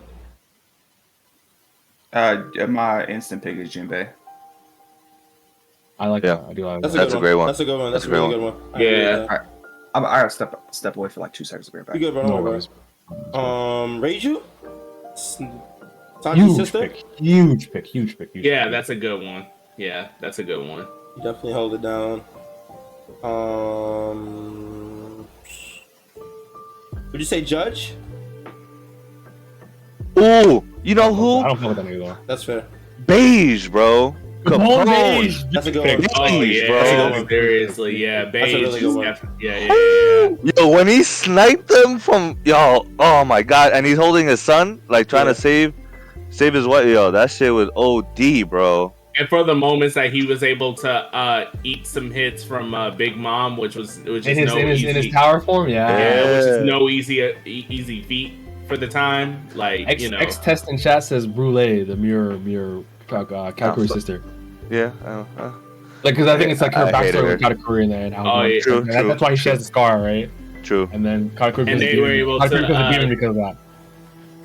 My instant pick is Jinbei. I like Yeah. that. I do like That's that. a great one. That's a good one. That's a That's a really great good one. I agree with that. I gotta step away for like 2 seconds to be right back. You good, bro? No Don't worry worries. about it. Reiju? Sanji's Huge sister? pick. Huge pick. Yeah, that's a good one. Yeah, that's a good one. You definitely hold it down. Would you say Judge? Ooh, you know I who? don't feel like that nigga though. That's fair. Beige, bro. Capone. Capone. That's a good one. Oh Beige, yeah, bro. seriously, yeah. That's a really Beige good is one. definitely yeah. Yo, when he sniped them from oh my god, and he's holding his son, like trying to save his wife. Yo, that shit was OD, bro. And for the moments that he was able to eat some hits from Big Mom, which is In his tower form, yeah, yeah. which is no easy feat for the time. Like X test in chat says Brule, the mirror Katakuri's sister. Yeah. Like, because I think it's like her I hate backstory her. with Katakuri and then how Oh, yeah. True. that's why she has the scar, right? True. And then Katakuri And they were able to, becomes a demon because of that.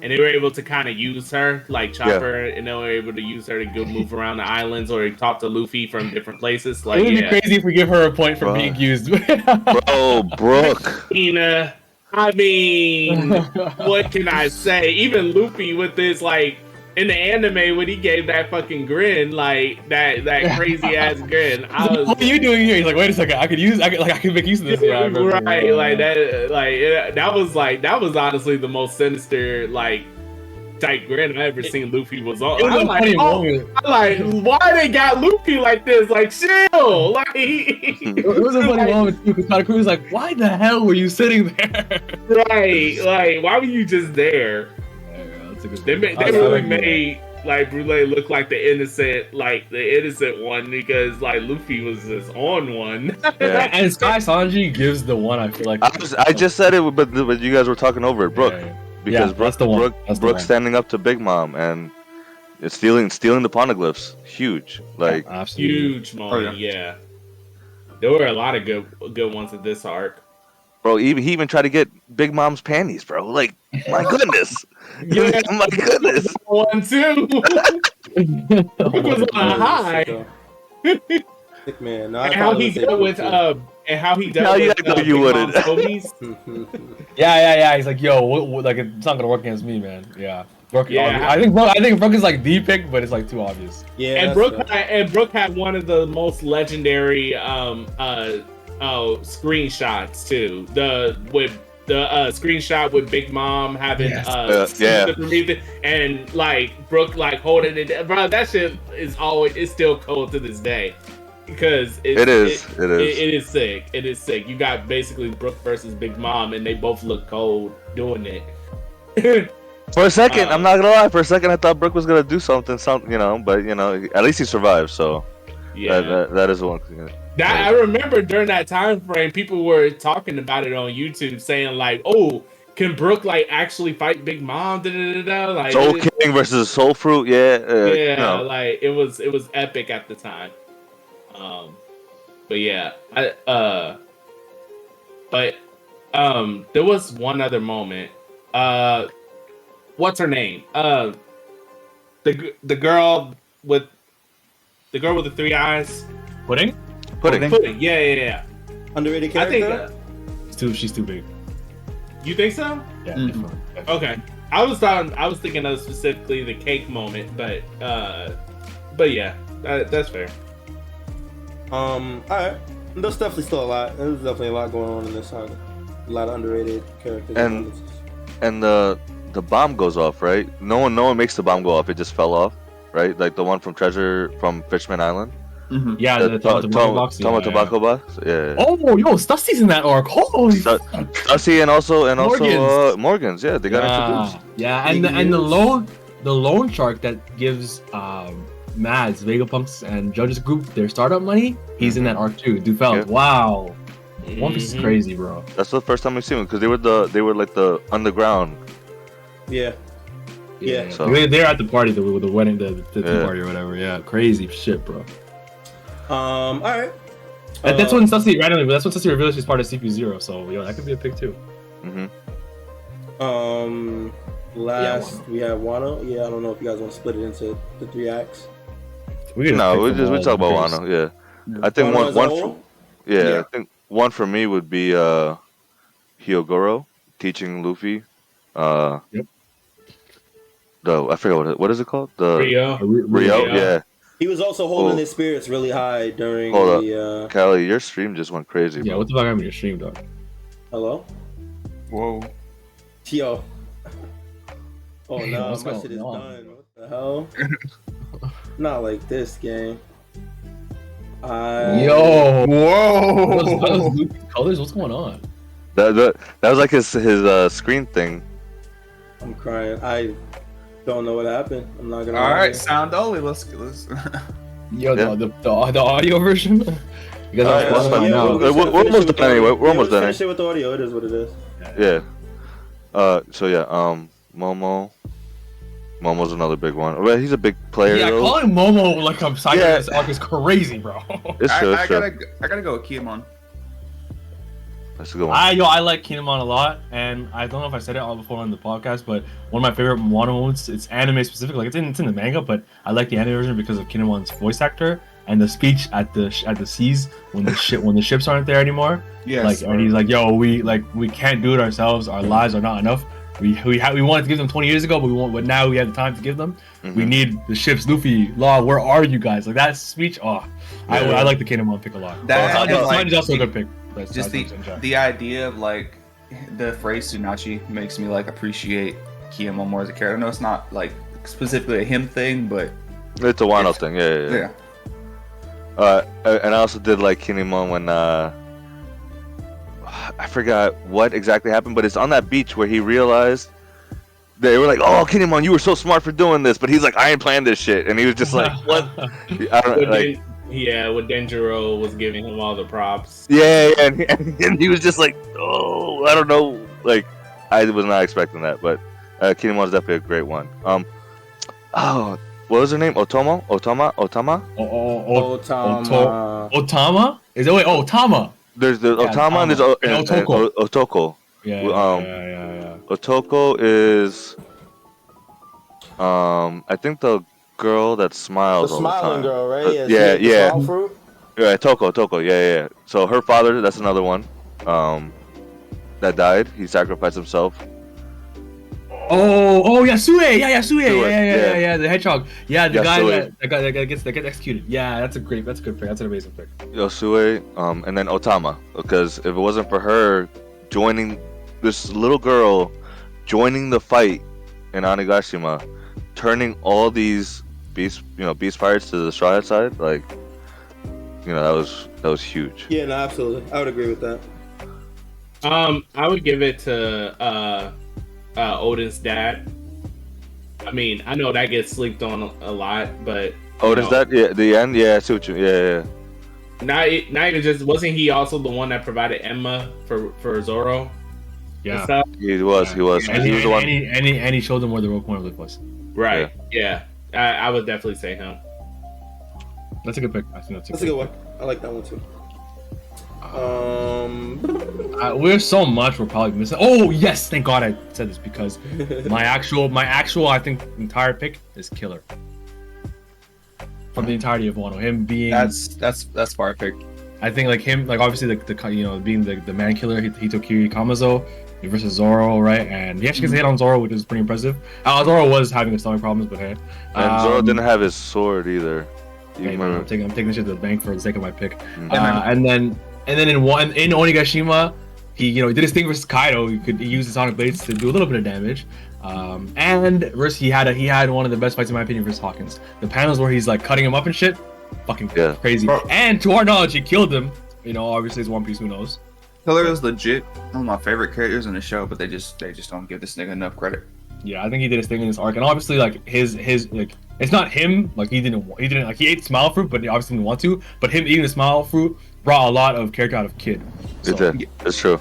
and they were able to kind of use her, like chop Yeah. her, and they were able to use her to go move around the islands or talk to Luffy from different places. It Like, would be yeah, crazy if we give her a point for Bro. being used. Bro, Brooke. Tina. I mean, what can I say? Even Luffy with this, like, in the anime when he gave that fucking grin, like that crazy ass grin. I was, What are you doing here? He's like, wait a second, I could make use of this. Yeah, I remember. right, like that was honestly the most sinister like type grin I ever seen Luffy was on. It was I'm a like, funny oh, moment. I'm like, why they got Luffy like this? Like, chill. Like, It was a funny moment too, because Katakuri was like, why the hell were you sitting there? right, like, why were you just there? That's a good They point. really made like Brule look like the innocent one because like Luffy was just on one. Yeah. And Sky Sanji gives the one, I feel like. I just said it, but you guys were talking over it, Brooke. Yeah. Because Yeah, that's the one. That's the Brooke one. standing up to Big Mom and it's stealing the poneglyphs. Huge. Like, Absolutely. Huge moment, yeah. There were a lot of good ones in this arc. bro, he even tried to get Big Mom's panties, bro. Like, my goodness. Yeah. My goodness. One too. It was on a high. Sick man. No, And how he dealt with How you act like you Big wouldn't. Mom's homies. Yeah. He's like, yo, like it's not gonna work against me, man. Yeah. Brooke, Yeah. I think Brooke is like the pick, but it's like too obvious. Yeah, And that's Brooke had one of the most legendary screenshots too. The screenshot with Big Mom having Yes. Yeah. and like Brooke like holding it, bro. That shit it's still cold to this day because It is. it is sick. It is sick. You got basically Brooke versus Big Mom, and they both look cold doing it. For a second, I'm not gonna lie. For a second, I thought Brooke was gonna do something, but at least he survived. So Yeah. that is one. I remember during that time frame, people were talking about it on YouTube, saying like, "Oh, can Brooke like actually fight Big Mom?" Like Soul King versus Soul Fruit, yeah. No. like it was epic at the time. But yeah, there was one other moment. What's her name? The girl with the 3 eyes. Pudding? Pudding. Yeah. underrated I character. think. She's too big. You think so? Yeah. Mhm. definitely. Okay. I was thinking of specifically the cake moment, but yeah, that's fair. All right. There's definitely still a lot. There's definitely a lot going on in this saga. A lot of underrated characters. And the bomb goes off, right? No one makes the bomb go off. It just fell off, right? Like the one from Fishman Island. Mhm. Yeah, the tobacco box. Toma tobacco box. Yeah. Oh, yo, Stussy's in that arc. Holy fuck. Stussy and also Morgan's. Yeah, they got introduced. Yeah, and the loan shark that gives Mads, Vegapunks, and Judge's group their startup money. He's in that arc too. Dufels. Yeah. Wow. One Piece is crazy, bro. That's the first time we've seen them because they were like the underground. Yeah. Yeah. So- They're at the party, the wedding, the tea party or whatever. Yeah, crazy shit, bro. All right. That's when Sussy randomly. That's when Sussy reveals she's part of CP0. So yo, that could be a pick too. Last we have Wano. Yeah, I don't know if you guys want to split it into the 3 acts. We talk about Wano. Yeah, I think Wano as a one. whole? I think one for me would be Hyogoro teaching Luffy. Yep. I forget what is it called? The Rio. Yeah. He was also holding his spirits really high during Hold the. Callie, your stream just went crazy. Yeah, Bro. what the fuck happened to your stream, dog? Hello. Whoa. Yo. Oh no, what's my going shit is on, done. What the hell? Not like this game. Yo. Whoa. Those colors. What's going on? That was like his screen thing. I'm crying. I don't know what happened. I'm not gonna. All lie. right, sound only. Let's. Yo, Yeah. the audio version. You guys Alright, are that's fine. now. We're almost done anyway. We're almost done. Finish it with the audio. It is what it is. Yeah. Momo's another big one. Well, he's a big player. Yeah, though. calling Momo like I'm psyched Yeah. this arc is crazy, bro. It's true. I It's true. gotta go with Kiemon. That's a good one. I like Kinemon a lot, and I don't know if I said it all before on the podcast, but one of my favorite Wano moments, it's anime specific, like it's in the manga, but I like the anime version because of Kinemon's voice actor and the speech at the seas when the ships aren't there anymore. Yes. Like, and he's like, "Yo, we can't do it ourselves. Our lives are not enough. We wanted to give them 20 years ago, but now we have the time to give them. We need the ships. Luffy, Law, where are you guys? Like that speech. Oh, I like the Kinemon pick a lot. That Sanji's also a good pick. Just the idea of like the phrase Tsunachi makes me like appreciate Kiemon more as a character. I know it's not like specifically a him thing, but It's a Wano thing. Yeah. And I also did like Kinemon when I forgot what exactly happened, but it's on that beach where he realized they were like, "Oh, Kinemon, you were so smart for doing this," but he's like, "I ain't planned this shit," and he was just like, "What?" I don't know, like. Yeah, when Denjiro was giving him all the props. Yeah, and he was just like, "Oh, I don't know." Like, I was not expecting that, but Kinemon's definitely a great one. What was her name? Otama? Otama? Is it Otama? There's the Otama and there's Otoko. Otoko. Yeah. Otoko is, I think the girl that smiles The all the time. smiling girl, right? Yeah. Smile fruit? Yeah, Toko. Yeah. So her father, that's another one. That died. He sacrificed himself. Oh, Yasue. Yasue. Yeah. The hedgehog. Yeah, the Yasue. guy that gets executed. Yeah, that's a good pick. That's an amazing pick. Yosue, and then Otama, because if it wasn't for her joining this little girl, joining the fight in Onigashima, turning all these beast pirates to the Strawhat side, like, that was huge. Yeah, no, absolutely. I would agree with that. I would give it to Odin's dad. I mean, I know that gets slept on a lot, but Odin's dad, yeah, the end, yeah, I see what you, yeah. Not even just, wasn't he also the one that provided Emma for Zoro? Yeah, he was. And He was the one. And he showed them where the real point of Luffy was. Right. Yeah. I would definitely say him. That's a good pick. I think That's a good one. I like that one too. We're so much we're probably missing. Oh yes, thank God I said this because my actual I think entire pick is Killer. From the entirety of Wano, him being that's far pick. I think like him, like obviously the being the man killer, Hitokiri Kamazo versus Zoro, right? And he actually gets a hit on Zoro, which is pretty impressive. Zoro was having his stomach problems, but hey. And Zoro didn't have his sword either. Hey, man, I'm taking this shit to the bank for the sake of my pick. And then in Onigashima, he did his thing versus Kaido. He used the Sonic Blades to do a little bit of damage. And versus he had one of the best fights in my opinion versus Hawkins. The panels where he's like cutting him up and shit. fucking Yeah. crazy. Bro. And to our knowledge, he killed him. You know, obviously it's One Piece. Who knows? Killer is legit one of my favorite characters in the show, but they just don't give this nigga enough credit. Yeah, I think he did his thing in this arc, and obviously like his like it's not him. Like he didn't like he ate smile fruit, but he obviously didn't want to. But him eating the smile fruit brought a lot of character out of Kid. So, It did. That's true.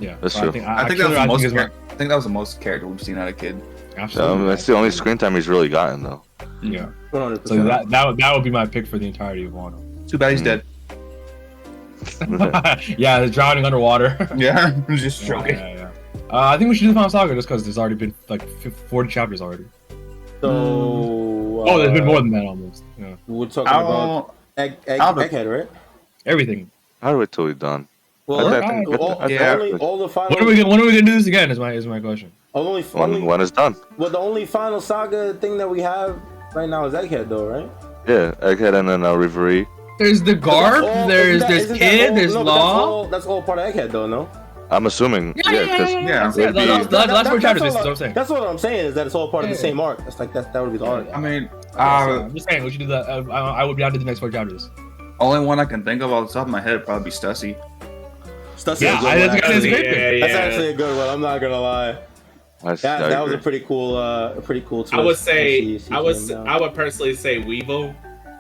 Yeah, That's so true. I think that was the most. I think that was the most character we've seen out of Kid. Absolutely. That's the only screen time he's really gotten though. Yeah. 100%. So that would be my pick for the entirety of Wano. Too bad he's dead. Yeah, they're drowning underwater. Yeah, just Yeah, stroking. yeah. I think we should do the final saga just because there's already been like 40 chapters already. So. Oh, there's been more than that almost. Yeah. We're talking about Egghead, right? Everything. How do we wait till we're done? Well, I think- all the final. When are we gonna do this again? Is my question. When it's done. Well, the only final saga thing that we have right now is Egghead, though, right? Yeah, Egghead and then Reverie. There's the Garp. There's Kid. There's Law. That's all part of Egghead, though, no? I'm assuming. Yeah. The last 4 chapters. This is what I'm saying. That's what I'm saying. Is that it's all part of the same arc? That's like that would be the arc. I mean, I'm just saying we should do that. I would be down to the next 4 chapters. only one I can think of off the top of my head would probably be Stussy. Stussy Yeah, is a good one, that's actually. great pick. That's actually a good one. I'm not gonna lie. That was agree. a pretty cool twist. I would say when she I would came down. I would personally say Weevil,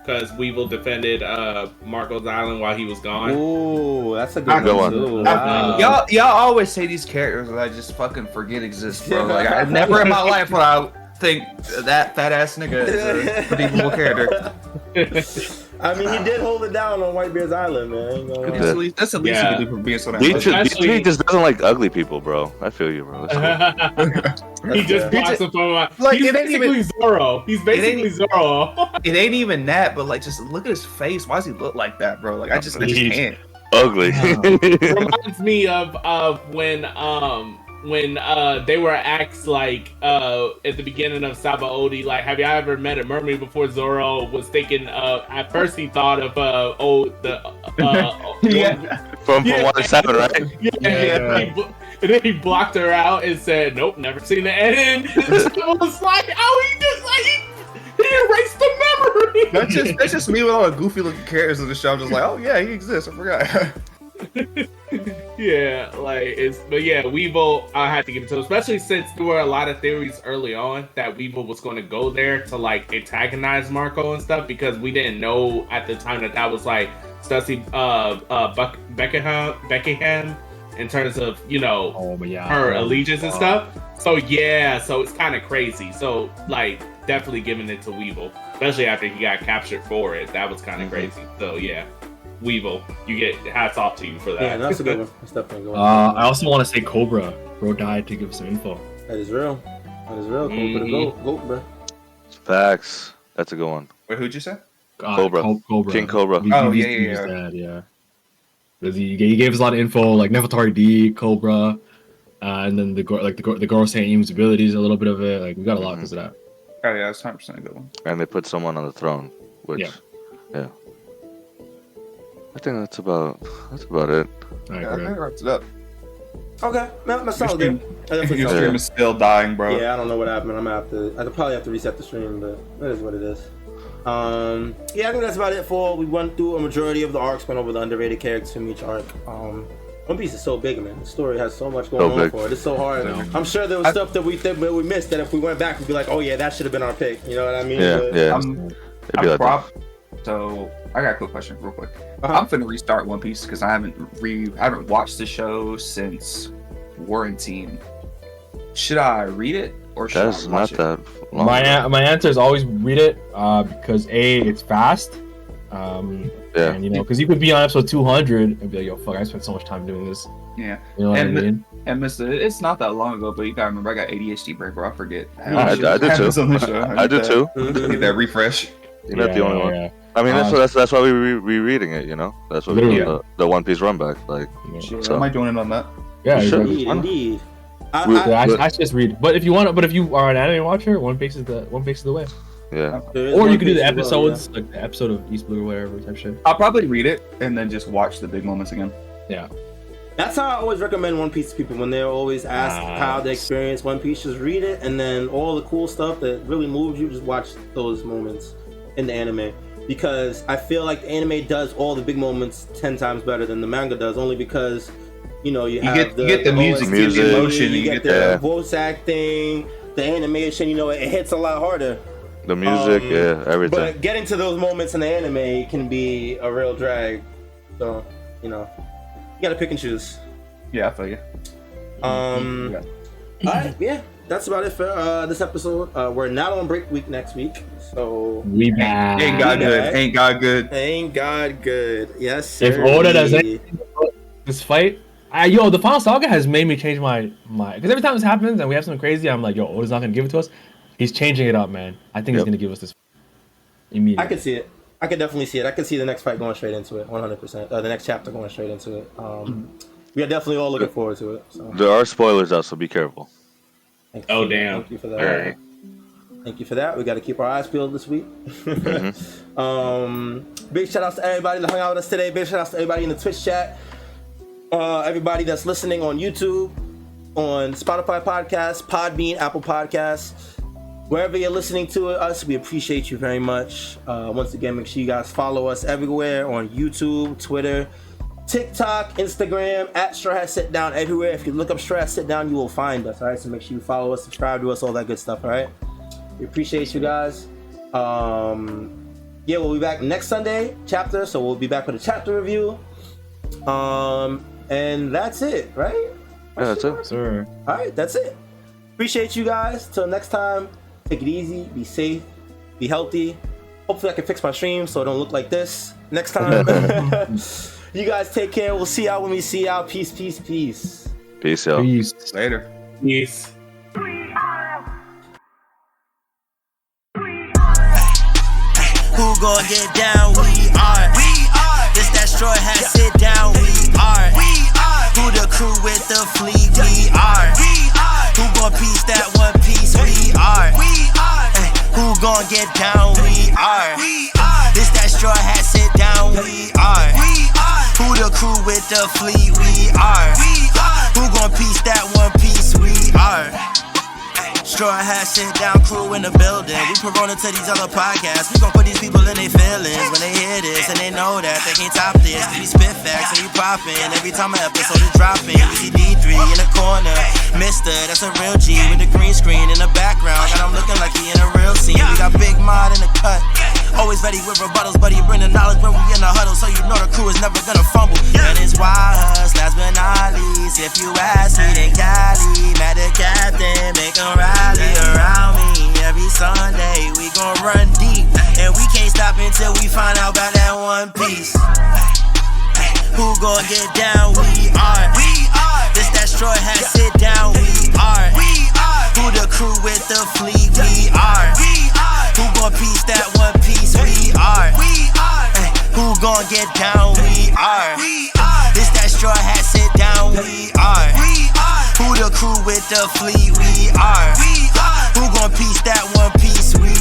because Weevil defended Marco's Island while he was gone. Ooh, that's a Good good one. one too. Wow. Y'all always say these characters that I just fucking forget exist, bro. Like I never in my life would I think that fat ass nigga is a believable character. I mean, he did hold it down on Whitebeard's Island, man. You know, He did. That's the least Yeah. you can do for being so damn Bleach Especially- just doesn't like ugly people, bro. I feel you, bro. He just fair. blocks him from Like, he's it ain't basically Zoro. He's basically Zoro. It ain't even that, but like just look at his face. Why does he look like that, bro? Like I just can't. Ugly. Reminds me of when they were asked like at the beginning of Sabaody, like, have y'all ever met a mermaid before? Zoro was thinking at first he thought of From 1 to 7, right? yeah. And then he blocked her out and said, nope, never seen it. And then I was like, oh, he erased the memory. That's just me with all the goofy looking characters in the show. I'm just like, oh yeah, he exists. I forgot. Yeah, but yeah, Weevil, I had to give it to him, especially since there were a lot of theories early on that Weevil was going to go there to like antagonize Marco and stuff, because we didn't know at the time that was like Stussy Beckingham in terms of, you know, her allegiance and stuff. So yeah, so it's kind of crazy. So like definitely giving it to Weevil, especially after he got captured for it. That was kind of crazy. So yeah. Weevil, you get hats off to you for that. Yeah, that's a good one. That's definitely a good one. I also want to say Cobra. Bro died to give some info. That is real. That is real. Cobra the goat, bro. Facts. That's a good one. Wait, who'd you say? Cobra. Cobra. King Cobra. Oh, He yeah. was dead, yeah. Because he gave us a lot of info, like Nefertari D, Cobra, and then the Goro-San's abilities, a little bit of it. Like, we got a lot because of that. Oh yeah, that's 100% a good one. And they put someone on the throne, which, yeah. I think that's about it. I Yeah, I agree. think that wraps it up. Okay, that sounds good. That definitely Your sounds stream good. is still dying, bro. Yeah, I don't know what happened. I'll probably have to reset the stream, but that is what it is. Yeah, I think that's about it for. We went through a majority of the arcs, went over the underrated characters from each arc. One Piece is so big, man. The story has so much going on for it. It's so hard. Yeah. I'm sure there was stuff that we missed that if we went back, we'd be like, oh yeah, that should have been our pick. You know what I mean? Yeah, But- yeah. It'd be like that. So I got a quick question, real quick. Uh-huh. I'm finna restart One Piece because I haven't watched the show since Quarantine. Should I read it or should That's I not watch it? that long. My answer is always read it because A, it's fast. Yeah. And, you know, because you could be on episode 200 and be like, yo, fuck, I spent so much time doing this. Yeah. You know what And I mean? And Mr. It's not that long ago, but you gotta remember I got ADHD brain, bro. I forget. I do too. I do too. Need that refresh. You're not the only one. Yeah. I mean, that's why we rereading it. You know, that's what we Literally. do the One Piece run back. Like, Yeah. Shit, So- am I doing it on that? Yeah, Sure. exactly. Indeed. I just read. But if you are an anime watcher, One Piece is the way. yeah, Or you could do the episodes, like the episode of East Blue or whatever type shit. I'll probably read it and then just watch the big moments again. Yeah. That's how I always recommend One Piece to people when they're always asked how they experience One Piece. Just read it, and then all the cool stuff that really moves you, just watch those moments in the anime. because I feel like the anime does all the big moments 10 times better than the manga does, only because you get the music, music, the emotion, you get the voice acting, the animation. It hits a lot harder. The music, everything. But getting to those moments in the anime can be a real drag. So you gotta pick and choose. Yeah, I feel you. All right, yeah, that's about it for this episode. We're not on break week next week, so We back. Ain't God good. Ain't God good. Ain't God good. Yes, sir. If Oda does anything about this fight, the final saga has made me change my because every time this happens and we have something crazy, I'm like, yo, Oda's not gonna give it to us. He's changing it up, man. I think he's gonna give us this immediately. I can see it. I can definitely see it. I can see the next fight going straight into it, 100%. The next chapter going straight into it. We are definitely all looking forward to it. So. There are spoilers out, so be careful. Oh, damn. Thank you for that. All right. Thank you for that. We got to keep our eyes peeled this week. Big shout outs to everybody that hung out with us today. Big shout outs to everybody in the Twitch chat. Everybody that's listening on YouTube, on Spotify Podcasts, Podbean, Apple Podcasts. Wherever you're listening to us, we appreciate you very much. Once again, make sure you guys follow us everywhere on YouTube, Twitter, TikTok, Instagram, at Strawhat Sitdown, everywhere. If you look up Strawhat Sitdown, you will find us, all right? So make sure you follow us, subscribe to us, all that good stuff, all right? We appreciate you guys. We'll be back next Sunday, chapter, so we'll be back with a chapter review. And that's it, right? Yeah, that's it. Sir. All right, that's it. Appreciate you guys. Till next time, take it easy, be safe, be healthy. Hopefully I can fix my stream so it don't look like this next time. You guys take care. We'll see y'all when we see y'all. Peace, peace, peace. Peace out. Peace. Later. Peace. Who gon' get down? We are. This that Strawhat Sitdown. We are. Who the crew with the fleet? We are. Who gon' piece that one piece? We are. Who gon' get down? We are. This that Strawhat Sitdown. We are. Who the crew with the fleet? We are. Who gon' piece that one piece? We are. Strawhat Sitdown crew in the building. We Corona to these other podcasts. We gon' put these people in their feelings when they hear this, and they know that they can't top this. We spit facts and we poppin'. Every time an episode is dropping, we see D3 in the corner. Mister, that's a real G with the green screen in the background. Got him looking like he in a real scene. We got Big Mod in the cut. Always ready with rebuttals, but he bring the knowledge when we in the huddle, so you know the crew is never gonna fumble. And it's YHuss, last but not least. If you ask me, then Cali, mad the captain, make him rally around me. Every Sunday we gon' run deep, and we can't stop until we find out about that One Piece. Who gon' get down? We are. This that Strawhat Sitdown. We are. Who the crew with the fleet? We are. Who gon' piece that one piece? We are. Who gon' get down? We are. This that Strawhat Sitdown. We are. Who the crew with the fleet? We are. Who gon' piece that one piece? We